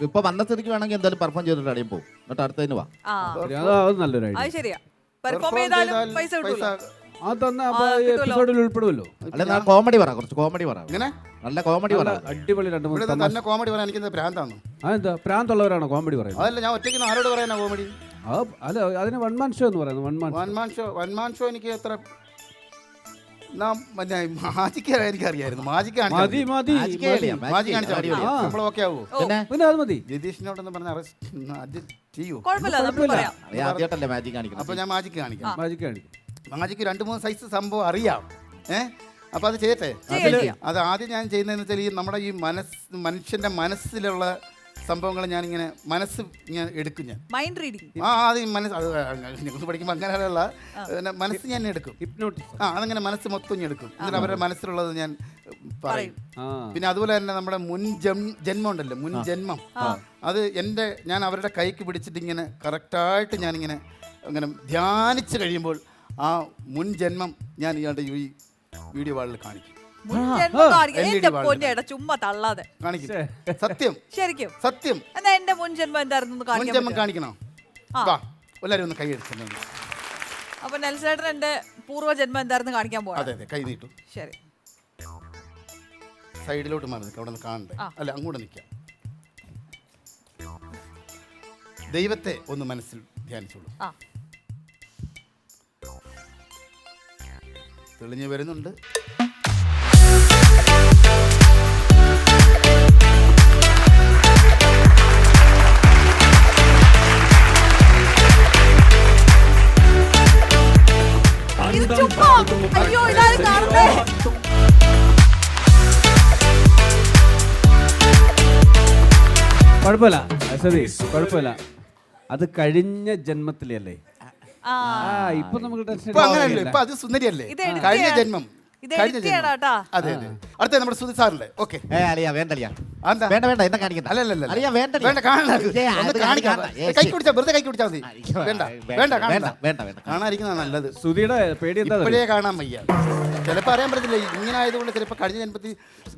ഇപ്പൊ വന്ന സ്ഥിതിക്ക് വേണമെങ്കിൽ എന്തായാലും പെർഫോം ചെയ്തിട്ട് അടിയും പോകും. എന്നിട്ട് അടുത്തതിന് വാ. നല്ലൊരു ഉൾപ്പെടുമല്ലോ. അല്ലെ കോമഡി പറ. കുറച്ച് കോമഡി പറ. നല്ല കോമഡി പറ. അടിപൊളി 2-3 കോമഡി പറയാൻ എനിക്ക് ഭ്രാന്താണ്. അതെന്താ പ്രാന്തുള്ളവരാണോ കോമഡി പറയുന്നത്? അതല്ല, ഞാൻ ഒറ്റയ്ക്ക് ആരോട് പറയാനാ കോമഡി? അല്ല അതിന് 1 man ഷോ എന്ന് പറയുന്നത്. 1 man ഷോ എനിക്ക് എത്ര മാജിക്ക് എനിക്കറിയായിരുന്നു. മാജിക്ക് ജതീഷിനോടൊന്ന് പറഞ്ഞ അറസ്റ്റ് ചെയ്യൂ. ആദ്യമായിട്ടല്ലേ മാജിക് കാണിക്കുന്നത്. അപ്പൊ ഞാൻ മാജിക്ക് കാണിക്കാം. മാജിക്ക് 2-3 സൈസ് സംഭവം അറിയാം. അപ്പൊ അത് ചെയ്യട്ടെ. അത് ആദ്യം ഞാൻ ചെയ്യുന്നതെന്ന് വെച്ചാൽ ഈ നമ്മുടെ ഈ മനുഷ്യന്റെ മനസ്സിലുള്ള സംഭവങ്ങൾ ഞാനിങ്ങനെ മനസ്സ് ഇങ്ങനെ എടുക്കും. ഞാൻ മൈൻഡ് റീഡിങ്. അത് മനസ്സ് അത് ഞങ്ങൾക്ക് പഠിക്കുമ്പോൾ അങ്ങനെയുള്ള മനസ്സ് ഞാൻ എടുക്കും. അതങ്ങനെ മനസ്സ് മൊത്തം ഞാൻ എടുക്കും. എന്നിട്ട് അവരുടെ മനസ്സിലുള്ളത് ഞാൻ പറയും. പിന്നെ അതുപോലെ തന്നെ നമ്മുടെ മുൻ ജന്മം ഉണ്ടല്ലോ, മുൻ ജന്മം, അത് ഞാൻ അവരുടെ കൈക്ക് പിടിച്ചിട്ട് ഇങ്ങനെ കറക്റ്റായിട്ട് ഞാനിങ്ങനെ അങ്ങനെ ധ്യാനിച്ച് കഴിയുമ്പോൾ ആ മുൻ ജന്മം ഞാൻ ഇയാളുടെ ഈ വീഡിയോ വാളിൽ കാണിക്കും. മുൻജന്മം കാണിക്കാൻ LED എന്റെ വാളിൽ. പൊന്നേടാ ചുമ്മാ തള്ളാതെ കാണിക്കും സത്യം ശരിക്കും സത്യം എന്നാ എന്റെ മുൻജന്മം എന്തായിരുന്നു എന്ന് കാണിക്കാൻ മുൻജന്മം പറ്റുമോ? കാണിക്കണോ ആ. വാ എല്ലാവരും ഒന്ന് കൈ അടിച്ചു അപ്പൊ നെൽസേട്ടൻ എന്റെ പൂർവ്വജന്മം എന്തായിരുന്നു കാണിക്കാൻ പോവാ അതെ അതെ കൈ നീട്ടു ശരി സൈഡിലോട്ട് മാറി നിൽക്കാം അവിടെ നിന്ന് കാണണ്ടേ ആ. അല്ല അങ്ങോട്ട് നിൽക്കാം ദൈവത്തെ ഒന്ന് മനസ്സിൽ ധ്യാനിച്ചോളൂ ആ തെളിഞ്ഞു വരുന്നുണ്ട് ഇത് ചുമ്മാ അയ്യോ ഇതാരും കാണുന്നേ കുഴപ്പമില്ല അശ്വതി കുഴപ്പമില്ല അത് കഴിഞ്ഞ ജന്മത്തിലെ അല്ലേ ആ ഇപ്പൊ നമുക്ക് ടെൻഷൻ ഇപ്പൊ അങ്ങനെയല്ലേ ഇപ്പൊ അത് സുന്ദരിയല്ലേ ഇത് എടുത്ത് കഴിഞ്ഞ ചെയ്യാം. ജന്മം ഇത് കഴിഞ്ഞ edit ചെയ്യണം ജന്മം കേട്ടാ. അതെ അതെ അടുത്ത നമ്മുടെ സുധി സാറിന്റെ ഓക്കെ അളിയാ വേണ്ടളിയാ എന്താ വേണ്ട വേണ്ട എന്നെ കാണിക്കണ്ട അല്ലല്ല അളിയാ വേണ്ട വേണ്ട കാണണ്ട ഒന്ന് കാണിക്കാം കൈ കുടിച്ചാ വെറുതെ കൈ കുടിച്ചാൽ മതി വേണ്ട വേണ്ട കാണണ്ട വേണ്ട വേണ്ട കാണാതിരിക്കുന്നതാണ് നല്ലത് സുധിയുടെ പേടി എന്താ ഇപ്പോഴേ കാണാൻ വയ്യ ചിലപ്പോൾ അറിയാൻ പറ്റത്തില്ല ഇങ്ങനെ ആയതുകൊണ്ട് ചിലപ്പോൾ കഴിഞ്ഞ ജന്മത്തിൽ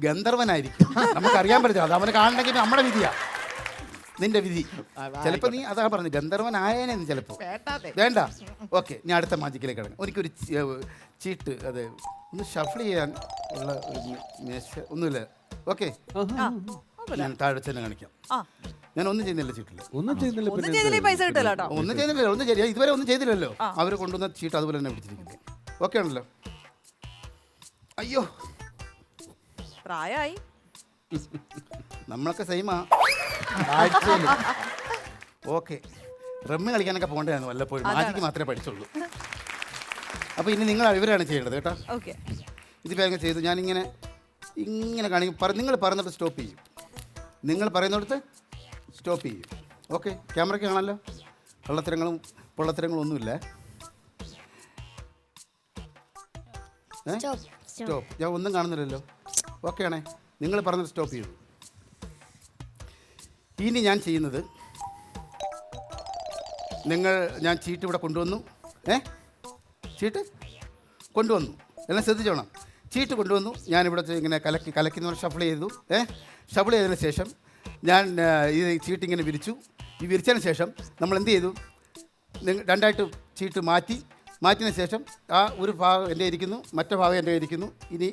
ഗന്ധർവനായിരിക്കും നമുക്കറിയാൻ പറ്റത്തില്ല അത് അവനെ കാണണമെങ്കിൽ നമ്മുടെ വിധിയാ നിന്റെ വിധി ചിലപ്പോൾ നീ അതാ പറഞ്ഞു ഗന്ധർവനായേനെ നീ ചിലപ്പോൾ വേണ്ട ഓക്കെ ഞാൻ അടുത്ത മാജിക്കിലേക്ക് കിടക്കാം എനിക്കൊരു ചീട്ട് അതെ ഒന്ന് ഷഫിൾ ചെയ്യാൻ ഉള്ള ഒരു മേശ ഒന്നുമില്ല ഓക്കെ ഞാൻ താഴെ തന്നെ കാണിക്കാം ആ ഞാൻ ഒന്നും ചെയ്യുന്നില്ല ചീട്ടിൽ ഒന്നും ചെയ്യുന്നില്ല ഒന്നും ചെയ്തില്ലേ പൈസ കിട്ടില്ല കേട്ടോ ഒന്നും ചെയ്യുന്നില്ല ഒന്നും ചെയ്യാം ഇതുവരെ ഒന്നും ചെയ്തില്ലല്ലോ അവർ കൊണ്ടുവന്ന ചീട്ട് അതുപോലെ തന്നെ പിടിച്ചിരിക്കുന്നു ഓക്കെ ആണല്ലോ അയ്യോ പ്രായമായി നമ്മളൊക്കെ സെയിമാ ഓക്കെ റമ്മി കളിക്കാനൊക്കെ പോകേണ്ടതാണ് വല്ലപ്പോഴും മാജിക്ക് മാത്രമേ പഠിച്ചുള്ളൂ അപ്പോൾ ഇനി നിങ്ങൾ ഇവരാണ് ചെയ്യേണ്ടത് കേട്ടോ ഓക്കെ ഇതിപ്പോൾ അങ്ങനെ ചെയ്തു ഞാനിങ്ങനെ ഇങ്ങനെ കാണിക്കും നിങ്ങൾ പറയുന്നിടത്ത് സ്റ്റോപ്പ് ചെയ്യും നിങ്ങൾ പറയുന്നിടത്ത് സ്റ്റോപ്പ് ചെയ്യും ഓക്കെ ക്യാമറയ്ക്ക് കാണാമല്ലോ കള്ളത്തരങ്ങളും പൊള്ളത്തരങ്ങളും ഒന്നുമില്ല സ്റ്റോപ്പ് ഞാൻ ഒന്നും കാണുന്നില്ലല്ലോ ഓക്കെ ആണേ നിങ്ങൾ പറഞ്ഞത് സ്റ്റോപ്പ് ചെയ്തു ഇനി ഞാൻ ചെയ്യുന്നത് ഞാൻ ചീട്ട് ഇവിടെ കൊണ്ടുവന്നു ചീട്ട് കൊണ്ടുവന്നു എല്ലാം ശ്രദ്ധിച്ചോണം ചീട്ട് കൊണ്ടുവന്നു ഞാനിവിടെ ഇങ്ങനെ കലക്കി ഷഫിൾ ചെയ്തു ഷഫിൾ ചെയ്തതിന് ശേഷം ഞാൻ ഈ ചീട്ട് ഇങ്ങനെ വിരിച്ചു ഈ വിരിച്ചതിന് ശേഷം നമ്മൾ എന്ത് ചെയ്തു രണ്ടായിട്ട് ചീട്ട് മാറ്റിയതിന് ശേഷം ആ ഒരു ഭാഗം എൻ്റെ ഇരിക്കുന്നു മറ്റേ ഭാഗം എൻ്റെ ഇരിക്കുന്നു ഇനി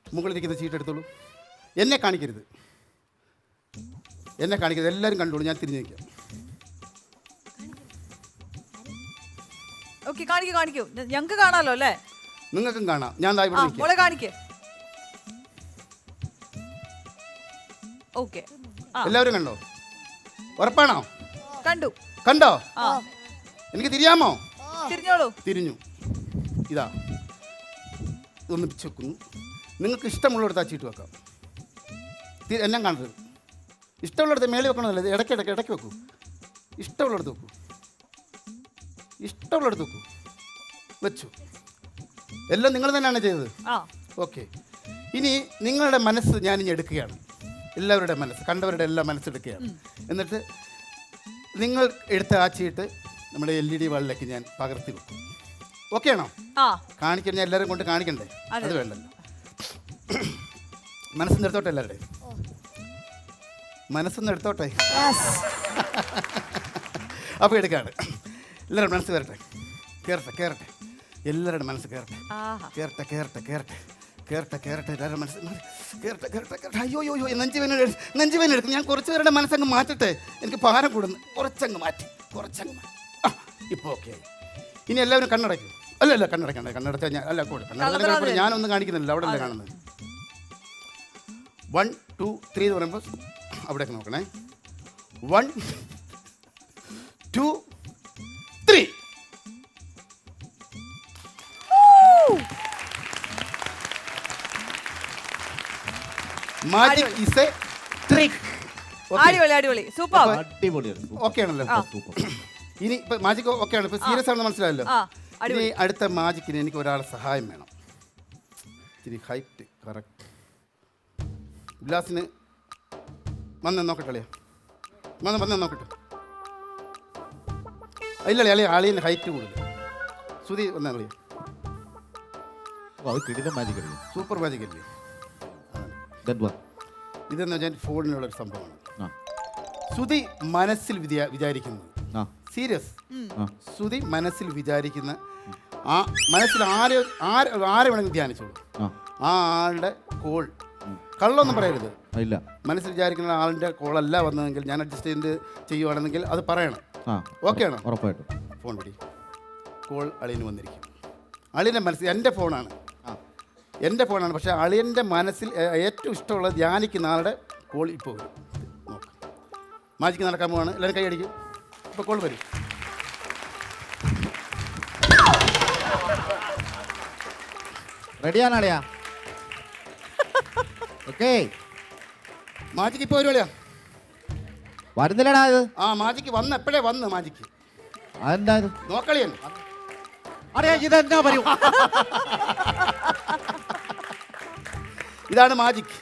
മുകളിലിരിക്കുന്ന ചീട്ട് എടുത്തോളൂ എന്നെ കാണിക്കരുത് എല്ലാവരും കണ്ടോളൂ ഞാൻ തിരിഞ്ഞു നിൽക്കാം ഓക്കെ കാണിക്കൂ ഞങ്ങൾക്ക് കാണാലോ അല്ലേ നിങ്ങൾക്കും കാണാം ഞാൻ ദാ ഇവിടെ നിൽക്കാം മോളെ കാണിക്കേ ഓക്കെ എല്ലാവരും കണ്ടോ ഉറപ്പാണോ കണ്ടോ എനിക്ക് തിരിയാമോ തിരിഞ്ഞോളൂ തിരിഞ്ഞു ഇതാ ഇതൊന്ന് പിച്ച് വെക്കുന്നു നിങ്ങൾക്ക് ഇഷ്ടമുള്ളിടത്ത് ആ ചീട്ട് വെക്കാം എല്ലാം കാണരുത് ഇഷ്ടമുള്ളിടത്ത് മേളിൽ വെക്കണമല്ലോ ഇടയ്ക്ക് വെക്കൂ ഇഷ്ടമുള്ളിടത്ത് വെക്കൂ വെച്ചു എല്ലാം നിങ്ങൾ തന്നെയാണ് ചെയ്തത് ഓക്കെ ഇനി നിങ്ങളുടെ മനസ്സ് ഞാനിനി എടുക്കുകയാണ് എല്ലാവരുടെ മനസ്സ് കണ്ടവരുടെ എല്ലാം മനസ്സെടുക്കുകയാണ് എന്നിട്ട് നിങ്ങൾ എടുത്ത ആ ചീട്ട് നമ്മുടെ LED വാളിലേക്ക് ഞാൻ പകർത്തി വെക്കും ഓക്കെ ആണോ കാണിക്കാൻ ഞാൻ എല്ലാവരും കൊണ്ട് കാണിക്കണ്ടേ അത് വേണ്ടല്ലോ മനസ്സൊന്ന് എടുത്തോട്ടെ എല്ലാവരുടെയും മനസ്സൊന്ന് എടുത്തോട്ടെ അപ്പോൾ എടുക്കാണ് എല്ലാവരുടെ മനസ്സ് കയറട്ടെ എല്ലാവരുടെ മനസ്സ് കയറട്ടെ എല്ലാവരുടെ മനസ്സ് കയറട്ടെ അയ്യോ നെഞ്ചുവേന എടുക്കും ഞാൻ കുറച്ച് പേരുടെ മനസ്സങ്ങ് മാറ്റട്ടെ എനിക്ക് ഭാരം കൂടുന്നു കുറച്ചങ്ങ് മാറ്റി ഇപ്പോൾ ഓക്കെ ആയി ഇനി എല്ലാവരും കണ്ണടയ്ക്കും അല്ല കണ്ണടച്ചാൽ ഞാൻ അല്ല കണ്ണടച്ചാൽ ഞാനൊന്നും കാണിക്കുന്നില്ല അവിടെ അല്ലേ കാണുന്നത് 1 2 3 എന്ന് പറയുമ്പോൾ അവിടേക്ക് നോക്കണേ 1 2 3 മാജിക് ഈസ് എ ട്രിക്ക് അടിപൊളി സൂപ്പർ ഓക്കെ ആണല്ലോ ഇനി ഇപ്പൊ മാജിക് ഓക്കെ ആണ് ഇപ്പൊ സീരിയസ് ആണെന്ന് മനസ്സിലായല്ലോ ഇനി അടുത്ത മാജിക്കിന് എനിക്ക് ഒരാളെ സഹായം വേണം ഇത്തിരി ഹൈറ്റ് കറക്റ്റ് ഗ്ലാസിന് വന്ന് നോക്കട്ടെ അളിയ വന്ന് നോക്കട്ടെ ഇല്ല അളിയൻ്റെ ഹൈറ്റ് കൂടുതൽ സുധി വന്നാ കളിയ സൂപ്പർ മാജിക് അല്ലേ ഇതെന്ന് വെച്ചാൽ ഫോണിനുള്ളൊരു സംഭവമാണ്. ആ. ശ്രുതി മനസ്സിൽ വിചാരിക്കുന്നത് ആ. സീരിയസ്. ശ്രുതി മനസ്സിൽ വിചാരിക്കുന്ന ആ മനസ്സിൽ ആരെ വേണമെങ്കിൽ ധ്യാനിച്ചോളൂ. ആ ആളുടെ കോൾ കള്ളൊന്നും പറയരുത്. ഇല്ല. മനസ്സിൽ വിചാരിക്കുന്ന ആളിൻ്റെ കോളല്ല വന്നതെങ്കിൽ ഞാൻ അഡ്ജസ്റ്റ് ചെയ്യുവാണെങ്കിൽ അത് പറയണം. ഓക്കെ ആണോ? ഉറപ്പായിട്ടും. ഫോൺ പിടി. കോൾ അളിയന് വന്നിരിക്കും. അളിയൻ്റെ മനസ്സിൽ എൻ്റെ ഫോണാണ്, പക്ഷേ അളിയൻ്റെ മനസ്സിൽ ഏറ്റവും ഇഷ്ടമുള്ള ധ്യാനിക്കുന്ന ആളുടെ കോൾ ഇപ്പോൾ വരും. നോക്ക്, മാജിക്ക് നടക്കാൻ പോവാണ്. എല്ലാവരും കൈ അടിക്കും. ഇപ്പോൾ കോൾ വരും. റെഡിയാണളിയാ? ഓക്കേ. മാജിക്ക് ഇപ്പോൾ വരുവളിയാ? വരുന്നില്ലടാ ഇത്. ആ മാജിക്ക് വന്ന് എപ്പോഴേ വന്ന് മാജിക്ക്. അതെന്താ ഇത്? നോക്കളിയൻ. അറിയാ ഇതെന്താ പറയൂ. ഇതാണ് മാജിക്.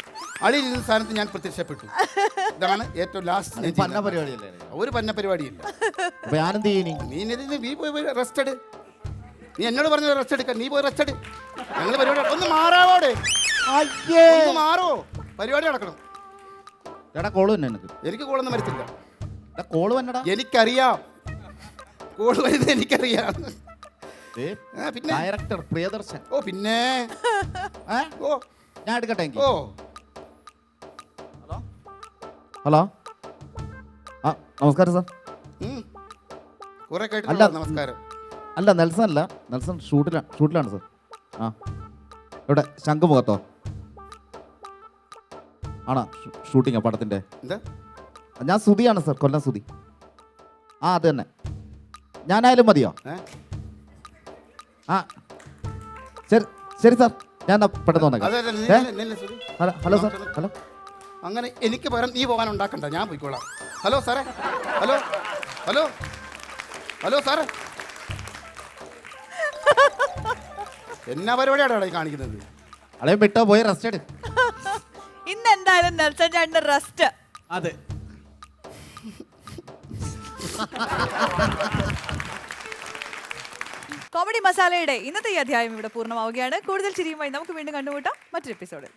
അളിയിൽ ഇരുന്ന സ്ഥാനത്ത് ഞാൻ പ്രത്യക്ഷപ്പെട്ടു. ഇതാണ് ഏറ്റവും ലാസ്റ്റ് പന്ന പരിപാടിയല്ലേ? ഒരു പന്ന പരിപാടിയില്ല. ഞാനെന്ത് ചെയ്യണി? നീ പോയി റെസ്റ്റ് എടു. നീ എന്നോട് പറഞ്ഞ റെസ്റ്റ് എടുക്കാൻ. നീ പോയി റെസ്റ്റ് എടു. ഞങ്ങൾ പരിപാടി ഒന്ന് മാറാവോടെ? ഒന്ന് മാറോ? പരിപാടി നടക്കണം. എടാ കോള് തന്നെ എനിക്ക് കോളൊന്നും വരത്തില്ല. കോള് വന്നടാ. എനിക്കറിയാം കോള് വരുന്നത്, എനിക്കറിയാം. പിന്നെ ഡയറക്ടർ പ്രിയദർശൻ. ഓ പിന്നെ ഓ ഞാൻ എടുക്കട്ടെ. ഓ ഹലോ. ആ നമസ്കാരം സാർ. കുറെ അല്ല കേട്ടില്ല. നമസ്കാരം. അല്ല നെൽസൺ അല്ല, നെൽസൺ ഷൂട്ടിലാണ് സാർ. ആ എവിടെ? ശംഖുമുഖത്തോ? ആണോ ഷൂട്ടിങ്ങോ പടത്തിൻ്റെ? ഞാൻ സുധിയാണ് സാർ, കൊല്ലം സുധി. ആ അത് തന്നെ. ഞാനായാലും മതിയോ? ആ ശരി ശരി സാർ, ഞാൻ പെട്ടെന്ന് വന്നേക്കാം. Hello sir. ഹലോ. അങ്ങനെ എനിക്ക് പകരം നീ പോകാൻ ഉണ്ടാക്കണ്ട, ഞാൻ പോയിക്കോളാം. ഹലോ സാറേ. ഹലോ ഹലോ ഹലോ സാറേ. എന്നാ പരിപാടിയാണ് ഈ കാണിക്കുന്നത്? അളയും വിട്ടോ, പോയി റെസ്റ്റ് എടു. ഇന്ന് എന്തായാലും നെൽസൺ ചേട്ടന്റെ റെസ്റ്റ്. അതെ. കോമഡി മസാലയുടെ ഇന്നത്തെ ഈ അധ്യായം ഇവിടെ പൂർണ്ണമാവുകയാണ്. കൂടുതൽ ചിരിയുമായി നമുക്ക് വീണ്ടും കണ്ടുമുട്ടാം മറ്റൊരു എപ്പിസോഡിൽ.